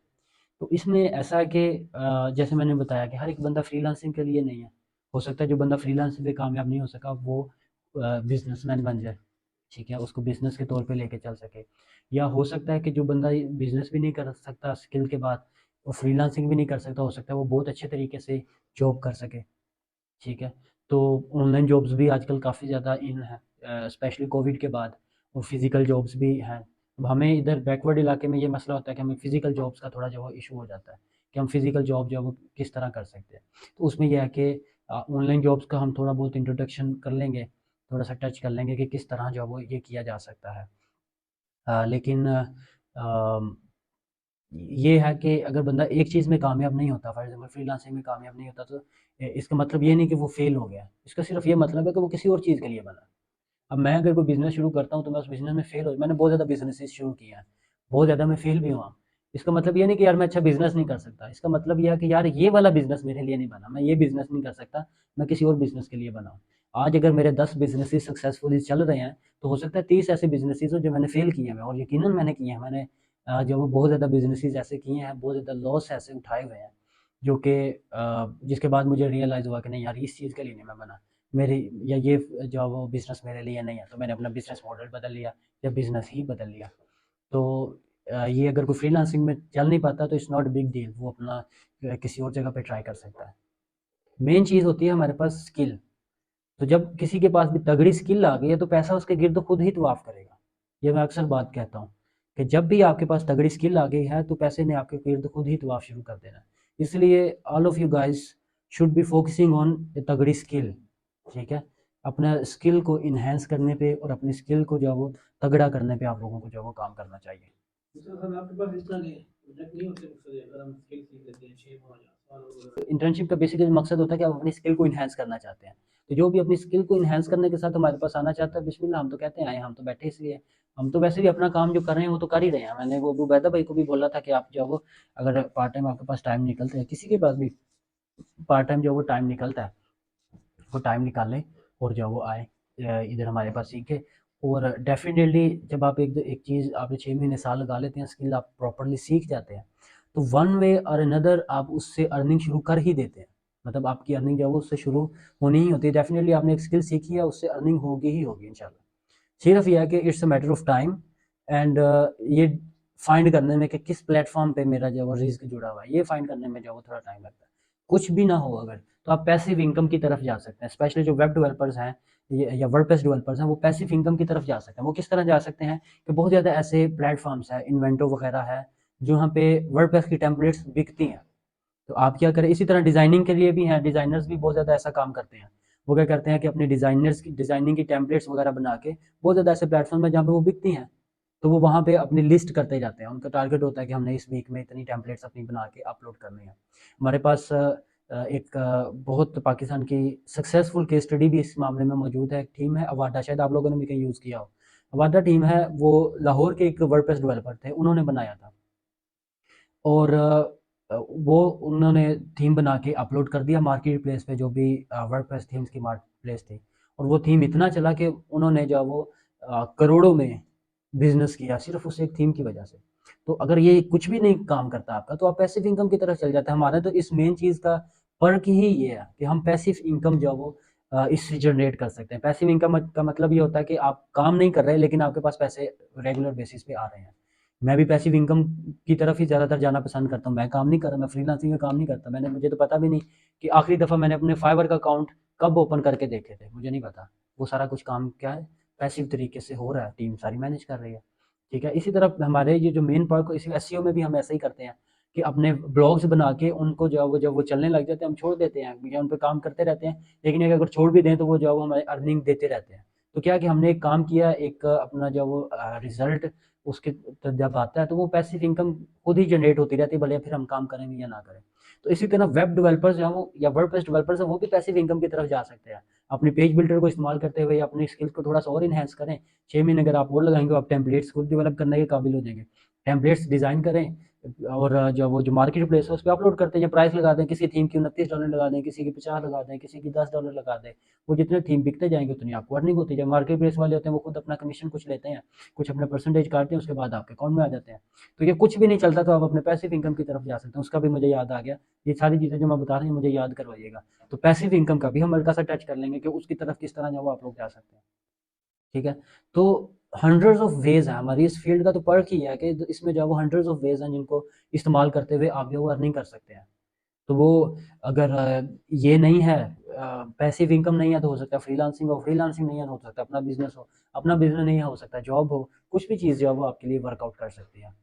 तो इसमें ऐसा है कि जैसे मैंने बताया कि हर एक बंदा फ्रीलांसिंग के लिए नहीं है। हो सकता है जो बंदा फ्रीलांसिंग पे कामयाब नहीं हो सका वो बिजनेसमैन बन जाए, ठीक है, उसको बिजनेस के तौर पे लेके चल सके। या हो सकता है कि जो बंदा बिजनेस भी नहीं कर सकता स्किल के बाद, वो फ्रीलांसिंग भी नहीं कर सकता, हो सकता है वो बहुत अच्छे तरीके से जॉब कर सके, ठीक है। तो ऑनलाइन जॉब्स भी आजकल काफ़ी ज़्यादा इन है, स्पेशली कोविड के बाद, और फिज़िकल जॉब्स भी हैं। अब हमें इधर बैकवर्ड इलाके में ये मसला होता है कि हमें फ़िज़िकल जॉब्स का थोड़ा जो है इशू हो जाता है कि हम फ़िज़िकल जॉब जो है वो किस तरह कर सकते हैं। तो उसमें यह है कि ऑनलाइन जॉब्स का हम थोड़ा बहुत इंट्रोडक्शन कर लेंगे, थोड़ा सा टच कर लेंगे कि किस तरह जो है वो ये किया जा सकता है। लेकिन ये है कि अगर बंदा एक चीज़ में कामयाब नहीं होता, फॉर एग्जांपल फ्रीलांसिंग में कामयाब नहीं होता, तो इसका मतलब ये नहीं कि वो फेल हो गया, इसका सिर्फ ये मतलब है कि वो किसी और चीज़ के लिए बना। अब मैं अगर कोई बिज़नेस शुरू करता हूँ तो मैं उस बिज़नेस में फेल हो, मैंने बहुत ज़्यादा बिज़नेसेस शुरू किए हैं, बहुत ज़्यादा मैं फेल भी हुआ। इसका मतलब ये नहीं कि यार मैं अच्छा बिज़नेस नहीं कर सकता, इसका मतलब ये है कि यार ये वाला बिज़नेस मेरे लिए नहीं बना, मैं ये बिज़नेस नहीं कर सकता, मैं किसी और बिज़नेस के लिए बना हूँ। आज अगर मेरे 10 बिज़नेसेस सक्सेसफुली चल रहे हैं, तो हो सकता है 30 ऐसे बिज़नेसेस हो जो मैंने फेल किए हैं, और यकीनन मैंने किए हैं। मैंने जो वो बहुत ज़्यादा बिज़नेसेस ऐसे किए हैं, बहुत ज़्यादा लॉस ऐसे उठाए हुए हैं, जो कि जिसके बाद मुझे रियलाइज़ हुआ कि नहीं यार इस चीज़ के लिए नहीं मैं बना, मेरी या ये जो वो बिज़नेस मेरे लिए नहीं है, तो मैंने अपना बिज़नेस मॉडल बदल लिया या बिज़नेस ही बदल लिया। तो ये अगर कोई फ्रीलांसिंग में चल नहीं पाता तो इट्स नॉट बिग डील, वो अपना किसी और जगह पे ट्राई कर सकता है। मेन चीज़ होती है हमारे पास स्किल। तो जब किसी के पास भी तगड़ी स्किल आ गई है तो पैसा उसके गिर्द खुद ही तवाफ करेगा। ये मैं अक्सर बात कहता हूँ कि जब भी आपके पास तगड़ी स्किल आ गई है तो पैसे ने आपके गिर्द खुद ही तवाफ शुरू कर देना है। इसलिए all of you guys should be focusing on तगड़ी स्किल, ठीक है। अपना स्किल को इन्हेंस करने पे और अपनी स्किल को जो है वो तगड़ा करने पे आप लोगों को जो है वो काम करना चाहिए। दूसरा सर आपके पास इस तरह के प्रोजेक्ट नहीं होते मकसद है, अगर हम स्किल सीख लेते हैं 6 माह या साल वगैरह। इंटर्नशिप का बेसिकली मकसद होता है कि आप अपनी स्किल को इन्हेंस करना चाहते हैं। तो जो भी अपनी स्किल को इन्हेंस करने के साथ हमारे पास आना चाहता है, बिस्मिल्लाह, हम तो कहते हैं आए, हम तो बैठे इसलिए। हम तो वैसे भी अपना काम जो कर रहे हैं वो तो कर ही रहे हैं। मैंने वो अबू बैदा भाई को भी बोला था कि आप जो वो अगर पार्ट टाइम आपके पास टाइम निकलते हैं, किसी के पास भी पार्ट टाइम जो वो टाइम निकलता है, वो टाइम निकालें और जो वो आए इधर हमारे पास सीखे। और डेफिनेटली जब आप एक चीज़ आपने 6 महीने साल लगा लेते हैं, स्किल आप प्रॉपर्ली सीख जाते हैं, तो वन वे और अनदर आप उससे अर्निंग शुरू कर ही देते हैं। मतलब आपकी अर्निंग जो है वो उससे शुरू होनी ही होती है। डेफिनेटली आपने एक स्किल सीखी है, उससे अर्निंग होगी ही होगी इंशाल्लाह। सिर्फ ये है कि it's a matter of time and ये फाइंड करने में कि किस प्लेटफॉर्म पे मेरा जो है वो रिस्क जुड़ा हुआ है, ये फाइंड करने में जो है वो थोड़ा टाइम लगता है। कुछ भी ना हो अगर, तो आप पैसिव इनकम की तरफ जा सकते हैं। स्पेशली जो वेब डेवलपर्स हैं या वर्डप्रेस डेवलपर्स हैं, वो पैसिव इनकम की तरफ जा सकते हैं। वो किस तरह जा सकते हैं कि बहुत ज़्यादा ऐसे प्लेटफॉर्म्स हैं, इन्वेंटो वगैरह है, जो यहाँ पे वर्डप्रेस की टेम्पलेट्स बिकती हैं। तो आप क्या करें, इसी तरह डिज़ाइनिंग के लिए भी हैं, डिज़ाइनर्स भी बहुत ज़्यादा ऐसा काम करते हैं। वो क्या करते हैं कि अपने डिज़ाइनर्स की डिज़ाइनिंग की टेम्पलेट्स वगैरह बना के बहुत ज़्यादा ऐसे प्लेटफॉर्म है जहाँ पे वो बिकती हैं। तो वो वहाँ पे अपनी लिस्ट करते जाते हैं। उनका टारगेट होता है कि हमने इस वीक में इतनी टेम्पलेट्स अपनी बना के अपलोड करनी है। हमारे पास एक बहुत पाकिस्तान की सक्सेसफुल केस स्टडी भी इस मामले में मौजूद है। एक टीम है अवाडा, शायद आप लोगों ने भी कहीं यूज़ किया हो। अवाडा टीम है, वो लाहौर के एक वर्डप्रेस डेवलपर थे, उन्होंने बनाया था। और वो उन्होंने थीम बना के अपलोड कर दिया मार्केट प्लेस पे, जो भी वर्डप्रेस थीम्स की मार्केट प्लेस थी। और वो थीम इतना चला कि उन्होंने जो है वो करोड़ों में बिजनेस किया सिर्फ उस एक थीम की वजह से। तो अगर ये कुछ भी नहीं काम करता आपका, तो आप पैसिव इनकम की तरफ चल जाते हैं। हमारा तो इस मेन चीज़ का फ़र्क ही ये है कि हम पैसिव इनकम जो है वो इससे जनरेट कर सकते हैं। पैसिव इनकम का मतलब ये होता है कि आप काम नहीं कर रहे, लेकिन आपके पास पैसे रेगुलर बेसिस पे आ रहे हैं। मैं भी पैसिव इनकम की तरफ ही ज़्यादातर जाना पसंद करता हूँ। मैं काम नहीं कर रहा, मैं फ्रीलांसिंग में काम नहीं करता। मुझे तो पता भी नहीं कि आखिरी दफ़ा मैंने अपने फाइवर का अकाउंट कब ओपन करके देखे थे, मुझे नहीं पता। वो सारा कुछ काम क्या है, पैसिव तरीके से हो रहा है, टीम सारी मैनेज कर रही है, ठीक है। इसी तरह हमारे ये जो मेन पर्क, इसी एसईओ में भी हम ऐसा ही करते हैं कि अपने ब्लॉग्स बना के उनको जो है वो जब वो चलने लग जाते हैं, हम छोड़ देते हैं या उन पे काम करते रहते हैं। लेकिन अगर छोड़ भी दें तो वो जो है वो हमें अर्निंग देते रहते हैं। तो क्या है कि हमने एक काम किया, एक अपना जो वो रिज़ल्ट उसके जब आता है तो वो पैसिव इनकम खुद ही जनरेट होती रहती है, भले फिर हम काम करें भी या ना करें। तो इसी तरह वेब डेवलपर्स जो हैं वो या वर्डप्रेस डेवलपर्स हैं, वो भी पैसिव इनकम की तरफ जा सकते हैं। अपनी पेज बिल्डर को इस्तेमाल करते हुए अपनी स्किल्स को थोड़ा सा और इन्हेंस करें। 6 महीने अगर आप और लगाएंगे, आप टेम्पलेट्स खुद डेवलप करने के काबिल हो जाएंगे। टेम्पलेट्स डिज़ाइन करें और जो मार्केट प्लेस है उस पर अपलोड करते हैं, प्राइस लगा दें, किसी थीम की $29 लगा दें, किसी की 50 लगा दें, किसी की $10 लगा दें। वो जितने थीम बिकते जाएंगे उतनी आपको अर्निंग होती है। मार्केट प्लेस वाले होते हैं वो खुद अपना कमीशन कुछ लेते हैं, कुछ अपना परसेंटेज काटते हैं, उसके बाद आपके अकाउंट में आ जाते हैं। तो ये कुछ भी नहीं चलता तो आप अपने पैसिव इनकम की तरफ जा सकते हैं। उसका भी मुझे याद आ गया, ये सारी चीज़ें जो मैं बता रही हूँ मुझे याद करवाइएगा। तो पैसिव इनकम का भी हम हल्का सा टच कर लेंगे कि उसकी तरफ किस तरह जो आप लोग जा सकते हैं, ठीक है। तो हंड्रेड्स ऑफ वेज है, हमारी इस फील्ड का तो पर्क ही है कि इसमें जो है वो हंड्रेड्स ऑफ वेज हैं जिनको इस्तेमाल करते हुए आप जो वो अर्निंग कर सकते हैं। तो वो अगर ये नहीं है, पैसिव इनकम नहीं है, तो हो सकता है फ्रीलांसिंग हो, फ्रीलांसिंग नहीं है तो हो सकता है अपना बिजनेस हो, अपना बिजनेस नहीं है हो सकता है जॉब हो। कुछ भी चीज़ जो है वो आपके लिए वर्कआउट कर सकती है।